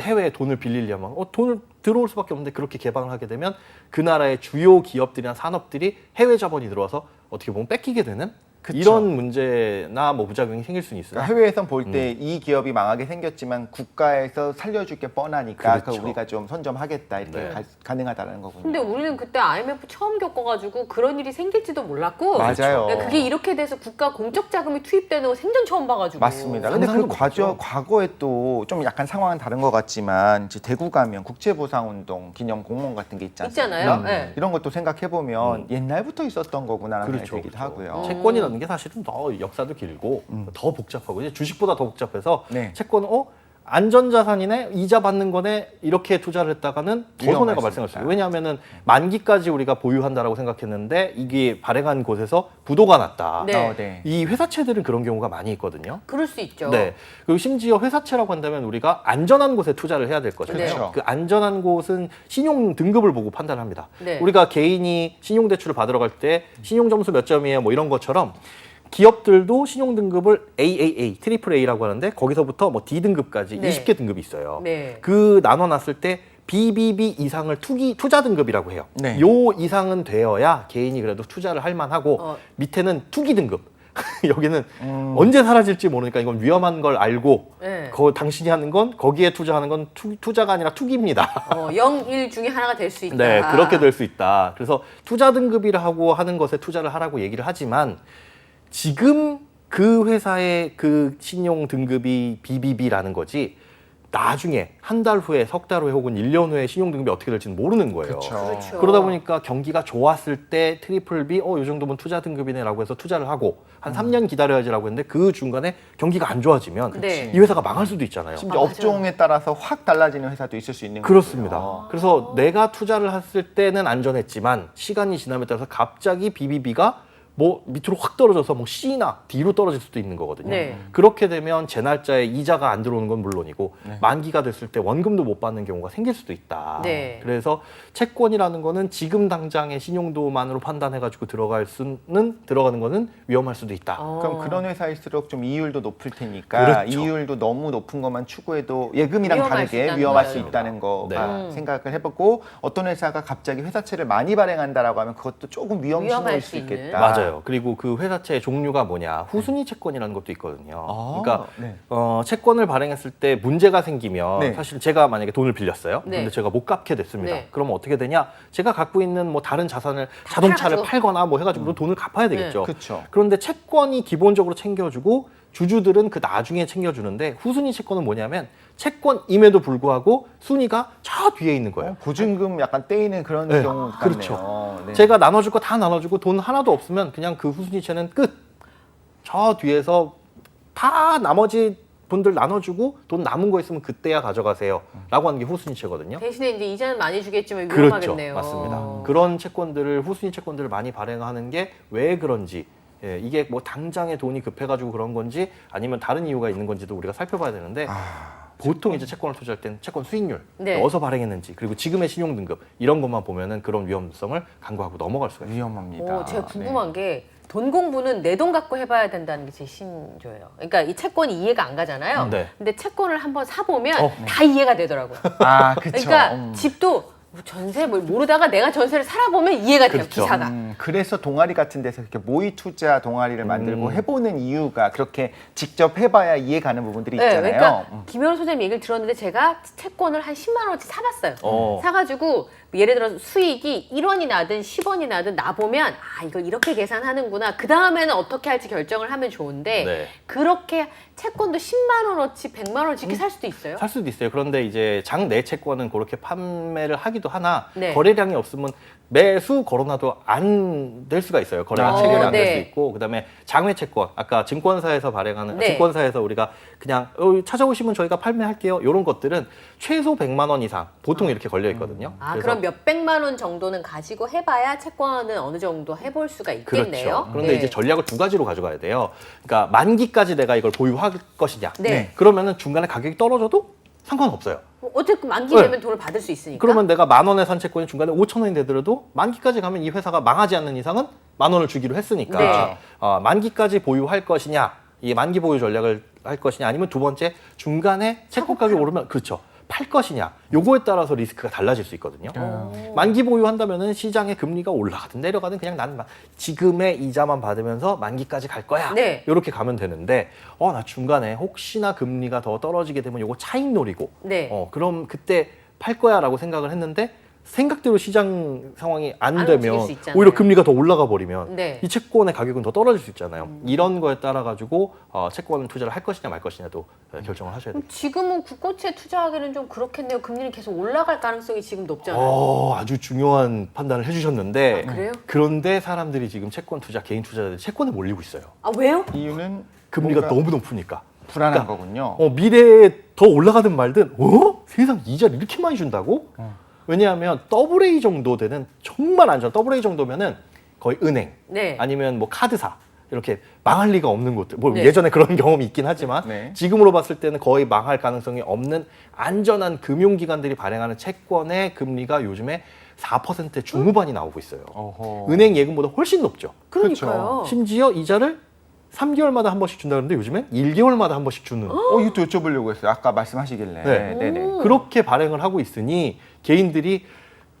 해외에 돈을 빌리려면 돈을 들어올 수밖에 없는데 그렇게 개방을 하게 되면 그 나라의 주요 기업들이나 산업들이 해외 자본이 들어와서 어떻게 보면 뺏기게 되는 그쵸. 이런 문제나 뭐 부작용이 생길 수는 있어요. 그러니까 해외에선 볼 때 이 기업이 망하게 생겼지만 국가에서 살려줄 게 뻔하니까 그렇죠. 우리가 좀 선점하겠다 이렇게 네. 가능하다는 거군요. 근데 우리는 그때 IMF 처음 겪어가지고 그런 일이 생길지도 몰랐고 맞아요. 그러니까 그게 이렇게 돼서 국가 공적 자금이 투입되는 거 생전 처음 봐가지고 맞습니다. 근데 그 상상도 못했죠. 과거에 또 좀 약간 상황은 다른 것 같지만 이제 대구 가면 국제보상운동 기념 공원 같은 게 있지 않습니까? 있잖아요. 네. 이런 것도 생각해 보면 옛날부터 있었던 거구나라는 그렇죠, 생각이 들기도 그렇죠. 하고요. 채권이라는 게 사실은 더 역사도 길고 더 복잡하고 이제 주식보다 더 복잡해서 네. 채권은 안전자산이네 이자 받는 거네 이렇게 투자를 했다가는 더 위험할 손해가 수 발생할 수 있다. 있어요. 왜냐하면은 만기까지 우리가 보유한다라고 생각했는데 이게 발행한 곳에서 부도가 났다. 네. 네. 이 회사채들은 그런 경우가 많이 있거든요. 그럴 수 있죠. 네. 그리고 심지어 회사채라고 한다면 우리가 안전한 곳에 투자를 해야 될 거잖아요. 그렇죠. 그 안전한 곳은 신용 등급을 보고 판단합니다. 네. 우리가 개인이 신용 대출을 받으러 갈 때 신용 점수 몇 점이에요? 뭐 이런 것처럼 기업들도 신용 등급을 AAA, 트리플 A라고 하는데 거기서부터 뭐 D 등급까지 네. 20개 등급이 있어요. 네. 그 나눠놨을 때 BBB 이상을 투자 등급이라고 해요. 네. 요 이상은 되어야 개인이 그래도 투자를 할 만하고 어. 밑에는 투기 등급. 여기는 언제 사라질지 모르니까 이건 위험한 걸 알고 네. 당신이 하는 건 거기에 투자하는 건 투자가 아니라 투기입니다. 0, 1 중에 하나가 될 수 있다. 네, 그렇게 될 수 있다. 그래서 투자 등급이라고 하는 것에 투자를 하라고 얘기를 하지만 지금 그 회사의 그 신용 등급이 BBB라는 거지 나중에 한 달 후에 석 달 후에 혹은 1년 후에 신용 등급이 어떻게 될지는 모르는 거예요. 그렇죠. 그러다 보니까 경기가 좋았을 때 트리플 B 요 정도면 투자 등급이네라고 해서 투자를 하고 한 3년 기다려야지라고 했는데 그 중간에 경기가 안 좋아지면 네. 이 회사가 망할 수도 있잖아요. 심지어 맞아요. 업종에 따라서 확 달라지는 회사도 있을 수 있는 그렇습니다. 거고요. 그래서 내가 투자를 했을 때는 안전했지만 시간이 지남에 따라서 갑자기 BBB가 뭐 밑으로 확 떨어져서 뭐 C나 D로 떨어질 수도 있는 거거든요. 네. 그렇게 되면 제 날짜에 이자가 안 들어오는 건 물론이고 만기가 됐을 때 원금도 못 받는 경우가 생길 수도 있다. 네. 그래서 채권이라는 거는 지금 당장의 신용도만으로 판단해가지고 들어가는 거는 위험할 수도 있다. 그럼 그런 회사일수록 좀 이율도 높을 테니까 그렇죠. 이율도 너무 높은 것만 추구해도 예금이랑 위험할 수 다르게 있다는 위험할 거예요. 수 있다는 거가 네. 생각을 해보고 어떤 회사가 갑자기 회사채를 많이 발행한다라고 하면 그것도 조금 위험 위험할 신호일 수 수 있는. 있겠다. 맞아요. 그리고 그 회사채의 종류가 뭐냐 후순위 채권이라는 것도 있거든요. 그러니까 네. 채권을 발행했을 때 문제가 생기면 네. 사실 제가 만약에 돈을 빌렸어요. 네. 근데 제가 못 갚게 됐습니다. 네. 그러면 어떻게 되냐? 제가 갖고 있는 뭐 다른 자산을 자동차를 팔아가지고. 팔거나 뭐 해가지고 돈을 갚아야 되겠죠. 그렇죠. 그런데 채권이 기본적으로 챙겨주고 주주들은 그 나중에 챙겨주는데 후순위 채권은 뭐냐면 채권임에도 불구하고 순위가 저 뒤에 있는 거예요. 보증금 약간 떼이는 그런 네. 경우 같네요. 그렇죠. 네. 제가 나눠줄 거 다 나눠주고 돈 하나도 없으면 그냥 그 후순위채는 끝. 저 뒤에서 다 나머지 분들 나눠주고 돈 남은 거 있으면 그때야 가져가세요. 라고 하는 게 후순위채거든요. 대신에 이제 이자는 많이 주겠지만 그렇죠. 위험하겠네요. 맞습니다. 그런 채권들을 후순위 채권들을 많이 발행하는 게 왜 그런지 이게 뭐 당장에 돈이 급해가지고 그런 건지 아니면 다른 이유가 있는 건지도 우리가 살펴봐야 되는데 보통 이제 채권을 투자할 때는 채권 수익률 네. 어디서 발행했는지 그리고 지금의 신용 등급 이런 것만 보면은 그런 위험성을 간과하고 넘어갈 수가 있어요. 위험합니다. 제가 궁금한 게 돈 공부는 내 돈 갖고 해봐야 된다는 게 제 신조예요. 그러니까 이 채권이 이해가 안 가잖아요. 네. 근데 채권을 한번 사보면 다 이해가 되더라고요. 그렇죠. 그러니까 집도 전세 뭘 모르다가 내가 전세를 살아보면 이해가 돼요, 그렇죠. 기사가. 그래서 동아리 같은 데서 이렇게 모의 투자 동아리를 만들고 해보는 이유가 그렇게 직접 해봐야 이해가는 부분들이 네, 있잖아요. 그러니까 김현우 소장님 얘기를 들었는데 제가 채권을 한 10만 원어치 사봤어요. 사가지고 예를 들어서 수익이 1원이 나든 10원이 나든 나보면 이걸 이렇게 계산하는구나. 그 다음에는 어떻게 할지 결정을 하면 좋은데 네. 그렇게 채권도 10만 원어치 100만 원어치 이렇게 살 수도 있어요? 살 수도 있어요. 그런데 이제 장내 채권은 그렇게 판매를 하기도 하나 네. 거래량이 없으면 매수 걸어놔도 안 될 수가 있어요. 거래가 체결이 안 될 수 네. 있고 그다음에 장외 채권 아까 증권사에서 발행하는 네. 증권사에서 우리가 그냥 찾아오시면 저희가 판매할게요. 이런 것들은 최소 100만 원 이상 보통 이렇게 걸려 있거든요. 그럼 몇백만 원 정도는 가지고 해봐야 채권은 어느 정도 해볼 수가 있겠네요. 그렇죠. 그런데 네. 이제 전략을 두 가지로 가져가야 돼요. 그러니까 만기까지 내가 이걸 보유할 것이냐. 네. 그러면은 중간에 가격이 떨어져도 상관없어요. 어쨌든 만기 네. 되면 돈을 받을 수 있으니까. 그러면 내가 10,000원에 산 채권이 중간에 5,000원이 되더라도 만기까지 가면 이 회사가 망하지 않는 이상은 10,000원을 주기로 했으니까 네. 만기까지 보유할 것이냐, 이 만기 보유 전략을 할 것이냐, 아니면 두 번째 중간에 채권 가격이 오르면 그렇죠. 팔 것이냐, 요거에 따라서 리스크가 달라질 수 있거든요. 만기 보유한다면은 시장의 금리가 올라가든 내려가든 그냥 나는 지금의 이자만 받으면서 만기까지 갈 거야. 네. 이렇게 가면 되는데, 나 중간에 혹시나 금리가 더 떨어지게 되면 요거 차익 노리고, 네. 그럼 그때 팔 거야라고 생각을 했는데 생각대로 시장 상황이 안 움직일 되면 수 있잖아요. 오히려 금리가 더 올라가 버리면 네. 이 채권의 가격은 더 떨어질 수 있잖아요. 이런 거에 따라 가지고 채권 투자를 할 것이냐 말 것이냐도 결정을 하셔야 돼요. 지금은 국고채 투자하기는 좀 그렇겠네요. 금리는 계속 올라갈 가능성이 지금 높잖아요. 아주 중요한 판단을 해주셨는데 그래요? 그런데 사람들이 지금 채권 투자, 개인 투자자들이 채권에 몰리고 있어요. 왜요? 이유는 금리가 뭔가 너무 높으니까. 불안한 그러니까 거군요. 미래에 더 올라가든 말든 세상 이자를 이렇게 많이 준다고? 왜냐하면 AA 정도 되는 정말 안전 AA 정도면은 거의 은행 네. 아니면 뭐 카드사 이렇게 망할 리가 없는 곳들 뭐 네. 예전에 그런 경험이 있긴 하지만 네. 지금으로 봤을 때는 거의 망할 가능성이 없는 안전한 금융기관들이 발행하는 채권의 금리가 요즘에 4% 중후반이 나오고 있어요. 어허. 은행 예금보다 훨씬 높죠. 그러니까요. 심지어 이자를 3개월마다 한 번씩 준다 그러는데 요즘엔 1개월마다 한 번씩 주는 이것도 여쭤보려고 했어요. 아까 말씀하시길래. 네. 네네. 그렇게 발행을 하고 있으니 개인들이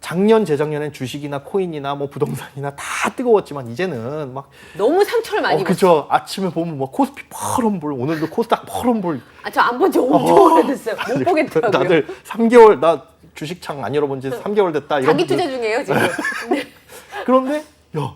작년 재작년엔 주식이나 코인이나 뭐 부동산이나 다 뜨거웠지만 이제는 막 너무 상처를 많이 입었어요. 그죠. 아침에 보면 뭐 코스피 파란불, 오늘도 코스닥 파란불. 아, 저 안 본 지 엄청 오래됐어요. 못 보겠더라고요. 다들 3개월 나 주식창 안 열어본 지 3개월 됐다. 이런 자기 분들. 투자 중이에요 지금. 네. 그런데 야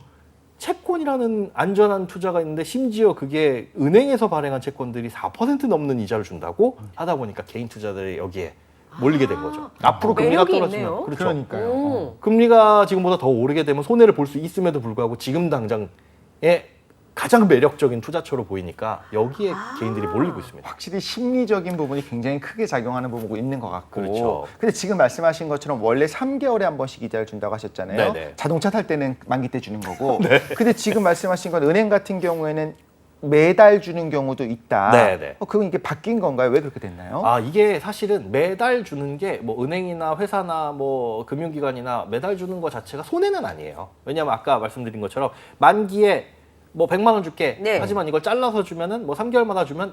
채권이라는 안전한 투자가 있는데 심지어 그게 은행에서 발행한 채권들이 4% 넘는 이자를 준다고 하다 보니까 개인 투자들이 여기에 몰리게 된 거죠. 앞으로 금리가 매력이 떨어지면 있네요. 그렇죠. 그러니까요. 오. 금리가 지금보다 더 오르게 되면 손해를 볼 수 있음에도 불구하고 지금 당장에 가장 매력적인 투자처로 보이니까 여기에 개인들이 몰리고 있습니다. 확실히 심리적인 부분이 굉장히 크게 작용하는 부분이 있는 것 같고. 그렇죠. 근데 지금 말씀하신 것처럼 원래 3개월에 한 번씩 이자를 준다고 하셨잖아요. 네네. 자동차 탈 때는 만기 때 주는 거고. 근데 지금 말씀하신 건 은행 같은 경우에는 매달 주는 경우도 있다. 네네. 그건 이게 바뀐 건가요? 왜 그렇게 됐나요? 아 이게 사실은 매달 주는 게 뭐 은행이나 회사나 뭐 금융기관이나 매달 주는 것 자체가 손해는 아니에요. 왜냐하면 아까 말씀드린 것처럼 만기에 뭐 100만 원 줄게. 네. 하지만 이걸 잘라서 주면은 뭐 3개월마다 주면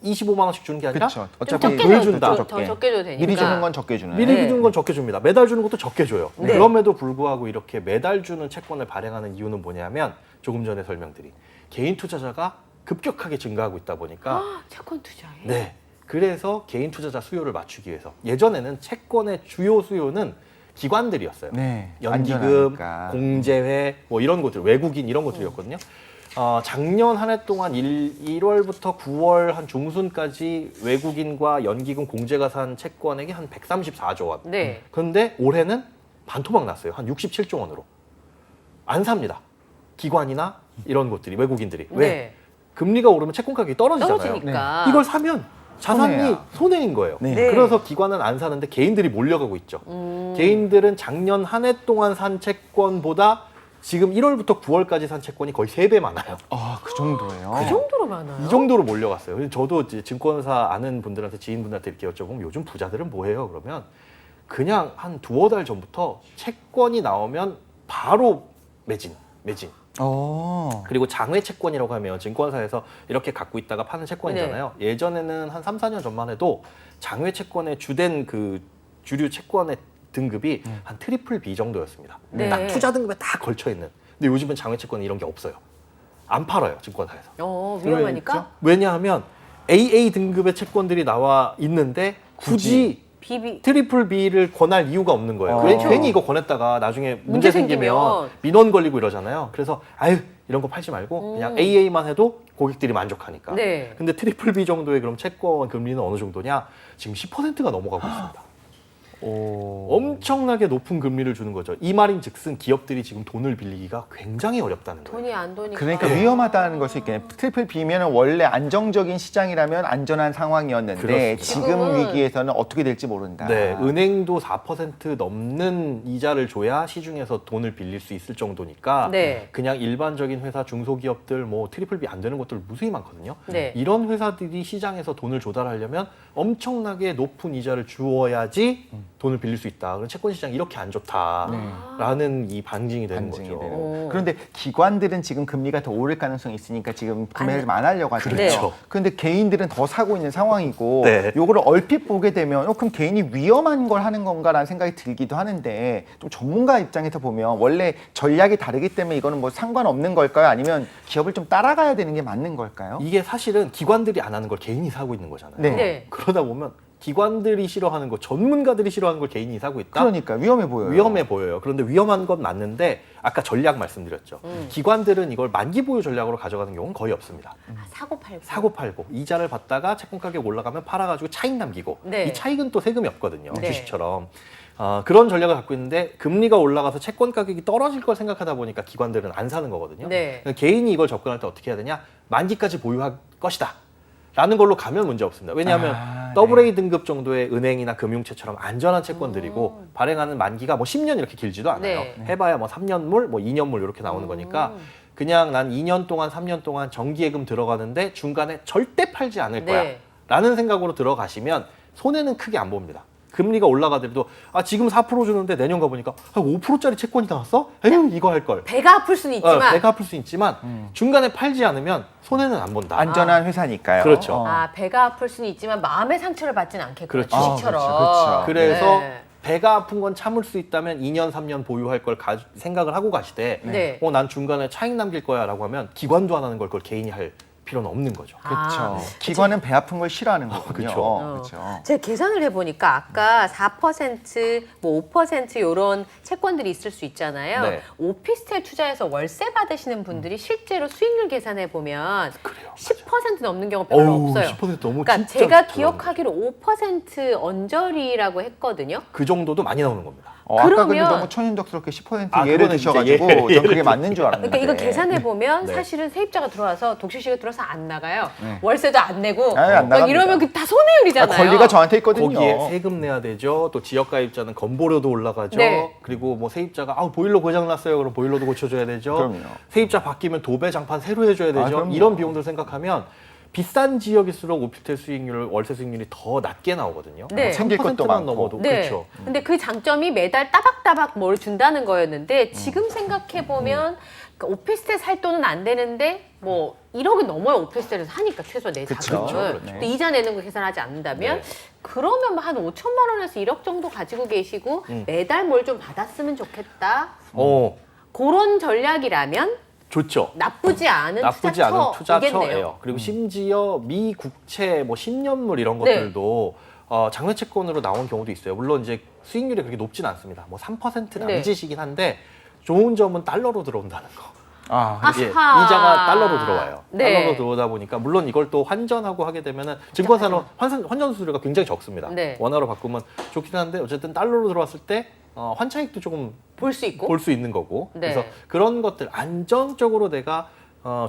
25만 원씩 주는 게 아니라 그렇죠. 좀 어차피 적게 덜 줘, 준다. 더 적게 줘도 되니까. 미리 주는 건 적게 주는. 미리 네. 주는 건 적게 줍니다. 매달 주는 것도 적게 줘요. 네. 그럼에도 불구하고 이렇게 매달 주는 채권을 발행하는 이유는 뭐냐면 조금 전에 설명드린 개인 투자자가 급격하게 증가하고 있다 보니까 채권 투자에. 네. 그래서 개인 투자자 수요를 맞추기 위해서 예전에는 채권의 주요 수요는 기관들이었어요. 네. 연기금, 안전하니까. 공제회 뭐 이런 것들, 외국인 이런 것들이었거든요. 작년 한 해 동안 1월부터 9월 한 중순까지 외국인과 연기금, 공제가 산 채권액이 한 134조 원. 네. 그런데 올해는 반토막 났어요. 한 67조 원으로. 안 삽니다. 기관이나 이런 것들이, 외국인들이. 왜? 네. 금리가 오르면 채권 가격이 떨어지잖아요. 떨어지니까. 이걸 사면 자산이 손해야. 손해인 거예요. 네. 네. 그래서 기관은 안 사는데 개인들이 몰려가고 있죠. 개인들은 작년 한 해 동안 산 채권보다 지금 1월부터 9월까지 산 채권이 거의 3배 많아요. 아, 그 정도예요. 그 정도로 많아요? 이 정도로 몰려갔어요. 그래서 저도 이제 증권사 아는 분들한테, 지인분들한테 이렇게 여쭤보면 요즘 부자들은 뭐해요? 그러면 그냥 한 2~5달 전부터 채권이 나오면 바로 매진. 그리고 장외 채권이라고 하면 증권사에서 이렇게 갖고 있다가 파는 채권이잖아요. 예전에는 한 3~4년 전만 해도 장외 채권의 주된 그 주류 채권의 등급이 한 트리플 B 정도였습니다. 네. 딱 투자 등급에 딱 걸쳐 있는. 근데 요즘은 장외 채권은 이런 게 없어요. 안 팔아요, 증권사에서. 위험하니까? 왜냐하면 AA 등급의 채권들이 나와 있는데 굳이 비비. 트리플 B를 권할 이유가 없는 거예요. 그렇죠. 괜히 이거 권했다가 나중에 문제 문제 생기면 생기면 민원 걸리고 이러잖아요. 그래서 아유 이런 거 팔지 말고 그냥 AA만 해도 고객들이 만족하니까. 네. 근데 트리플 B 정도의 그럼 채권 금리는 어느 정도냐? 지금 10%가 넘어가고 있습니다. 엄청나게 높은 금리를 주는 거죠. 이 말인즉슨 기업들이 지금 돈을 빌리기가 굉장히 어렵다는 거예요. 돈이 안 도니까. 그러니까 위험하다는 걸 수 있겠네요. 트리플 B면은 원래 안정적인 시장이라면 안전한 상황이었는데 그렇습니다. 지금 지금은 위기에서는 어떻게 될지 모른다. 네, 은행도 4% 넘는 이자를 줘야 시중에서 돈을 빌릴 수 있을 정도니까 네. 그냥 일반적인 회사, 중소기업들 뭐 트리플 B 안 되는 것들 무수히 많거든요. 네. 이런 회사들이 시장에서 돈을 조달하려면 엄청나게 높은 이자를 주어야지 돈을 빌릴 수 있다. 그럼 채권 시장이 이렇게 안 좋다라는 이 반증이 되는 반증이 거죠. 되는. 그런데 기관들은 지금 금리가 더 오를 가능성이 있으니까 지금 구매를 좀 안 하려고 하잖아요. 그렇죠. 그런데 개인들은 더 사고 있는 상황이고 네. 요거를 얼핏 보게 되면 그럼 개인이 위험한 걸 하는 건가라는 생각이 들기도 하는데 좀 전문가 입장에서 보면 원래 전략이 다르기 때문에 이거는 뭐 상관없는 걸까요? 아니면 기업을 좀 따라가야 되는 게 맞는 걸까요? 이게 사실은 기관들이 안 하는 걸 개인이 사고 있는 거잖아요. 네. 네. 그러다 보면 기관들이 싫어하는 거, 전문가들이 싫어하는 걸 개인이 사고 있다? 그러니까 위험해 보여요. 위험해 보여요. 그런데 위험한 건 맞는데 아까 전략 말씀드렸죠. 기관들은 이걸 만기 보유 전략으로 가져가는 경우는 거의 없습니다. 사고 팔고. 사고 팔고 이자를 받다가 채권 가격 올라가면 팔아가지고 차익 남기고 네. 이 차익은 또 세금이 없거든요. 네. 주식처럼. 그런 전략을 갖고 있는데 금리가 올라가서 채권 가격이 떨어질 걸 생각하다 보니까 기관들은 안 사는 거거든요. 네. 그러니까 개인이 이걸 접근할 때 어떻게 해야 되냐? 만기까지 보유할 것이다. 라는 걸로 가면 문제 없습니다. 왜냐하면 AA 등급 정도의 은행이나 금융채처럼 안전한 채권들이고 발행하는 만기가 뭐 10년 이렇게 길지도 않아요. 네. 해봐야 뭐 3년물, 뭐 2년물 이렇게 나오는 거니까 그냥 난 2년 동안, 3년 동안 정기예금 들어가는데 중간에 절대 팔지 않을 거야. 네. 라는 생각으로 들어가시면 손해는 크게 안 봅니다. 금리가 올라가더라도 지금 4% 주는데 내년 가보니까 5%짜리 채권이 나왔어? 에휴 이거 할 걸. 배가 아플 수는 있지만. 배가 아플 수 있지만 중간에 팔지 않으면 손해는 안 본다. 안전한 회사니까요. 그렇죠. 배가 아플 수는 있지만 마음의 상처를 받진 않겠구나. 그렇죠. 주식처럼. 그렇죠. 그래서 네. 배가 아픈 건 참을 수 있다면 2년, 3년 보유할 걸 생각을 하고 가시되 네. 난 중간에 차익 남길 거야 라고 하면 기관도 안 하는 걸 그걸 개인이 할 필요는 없는 거죠. 그렇죠. 아, 기관은 배 아픈 걸 싫어하는 거군요. 그쵸. 그렇죠. 제가 계산을 해보니까 아까 4%, 뭐 5% 이런 채권들이 있을 수 있잖아요. 네. 오피스텔 투자해서 월세 받으시는 분들이 실제로 수익률 계산해 보면 그래요. 10% 넘는 경우 별로 어우, 없어요. 10% 너무 그러니까 진짜 제가 좋더라고요. 기억하기로 5% 언저리라고 했거든요. 그 정도도 많이 나오는 겁니다. 아까 근데 그러면- 너무 천연덕스럽게 10% 아, 예를 그거는 드셔가지고 이제 전 그게 맞는 줄 알았는데. 그러니까 이거 계산해 보면 네. 사실은 세입자가 들어와서 독실씨가 들어와서 안 나가요. 네. 월세도 안 내고 아니, 안 막 나갑니다. 이러면 그 다 손해율이잖아요. 권리가 저한테 있거든요. 거기에 세금 내야 되죠. 또 지역가입자는 건보료도 올라가죠. 네. 그리고 뭐 세입자가 보일러 고장 났어요. 그럼 보일러도 고쳐줘야 되죠. 그럼요. 세입자 바뀌면 도배 장판 새로 해줘야 되죠. 그럼요. 이런 비용들 생각하면 비싼 지역일수록 오피스텔 수익률, 월세 수익률이 더 낮게 나오거든요. 네. 생길 것도 3%만 많고. 넘어도 네. 그렇죠. 근데 그 장점이 매달 따박따박 뭘 준다는 거였는데 지금 생각해 보면 오피스텔 살 돈은 안 되는데 뭐 1억이 넘어요. 오피스텔에서 하니까 최소 내 그쵸. 자금을. 그렇죠. 근데 이자 내는 거 계산하지 않는다면 네. 그러면 한 5천만 원에서 1억 정도 가지고 계시고 매달 뭘 좀 받았으면 좋겠다. 그런 전략이라면 좋죠. 나쁘지 않은 나쁘지 않은 투자처이겠네요. 투자처예요. 그리고 심지어 미국채, 뭐 10년물 이런 네. 것들도 장외 채권으로 나온 경우도 있어요. 물론 이제 수익률이 그렇게 높진 않습니다. 뭐 3% 네. 남짓이긴 한데 좋은 점은 달러로 들어온다는 거. 아, 예, 아하. 이자가 달러로 들어와요. 네. 달러로 들어오다 보니까 물론 이걸 또 환전하고 하게 되면은 증권사는 환전 수수료가 굉장히 적습니다. 네. 원화로 바꾸면 좋긴 한데 어쨌든 달러로 들어왔을 때 환차익도 조금 볼 수 있고. 볼 수 있는 거고. 네. 그래서 그런 것들 안정적으로 내가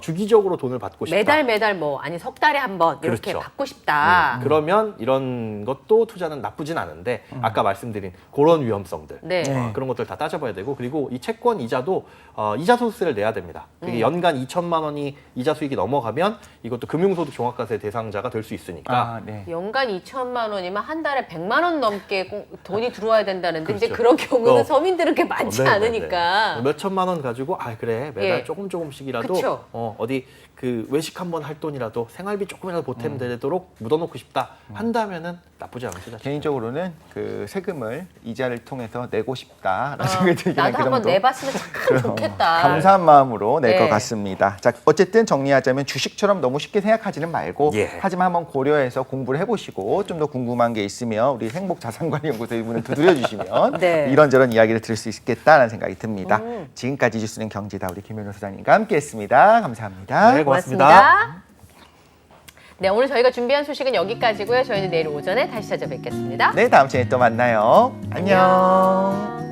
주기적으로 돈을 받고 싶다. 매달 뭐 아니 석 달에 한 번 이렇게 그렇죠. 받고 싶다. 그러면 이런 것도 투자는 나쁘진 않은데 아까 말씀드린 그런 위험성들 네. 그런 것들 다 따져봐야 되고 그리고 이 채권 이자도 이자 소득세를 내야 됩니다. 그게 연간 2천만 원이 이자 수익이 넘어가면 이것도 금융소득 종합과세 대상자가 될 수 있으니까 아, 네. 연간 2천만 원이면 한 달에 100만 원 넘게 돈이 들어와야 된다는데 이제 그렇죠. 그런 경우는 어. 서민들은 그렇게 많지 네, 네, 않으니까. 네. 몇 천만 원 가지고 그래 매달 예. 조금씩이라도 그쵸. 어디 그 외식 한번 할 돈이라도 생활비 조금이라도 보탬 되도록 묻어놓고 싶다 한다면은 나쁘지 않은 투자. 개인적으로는 그 세금을 이자를 통해서 내고 싶다라는 생각이 들긴 나도 한번 정도. 내봤으면 참 좋겠다. 감사한 마음으로 낼 것 네. 같습니다. 자, 어쨌든 정리하자면 주식처럼 너무 쉽게 생각하지는 말고 예. 하지만 한번 고려해서 공부를 해보시고 좀 더 궁금한 게 있으면 우리 행복자산관리연구소 이분을 두드려 주시면 네. 이런저런 이야기를 들을 수 있겠다라는 생각이 듭니다. 지금까지 주스는 경제다 우리 김현우 소장님과 함께했습니다. 감사합니다. 네, 고맙습니다. 네, 오늘 저희가 준비한 소식은 여기까지고요. 저희는 내일 오전에 다시 찾아뵙겠습니다. 네, 다음 시간에 또 만나요. 안녕.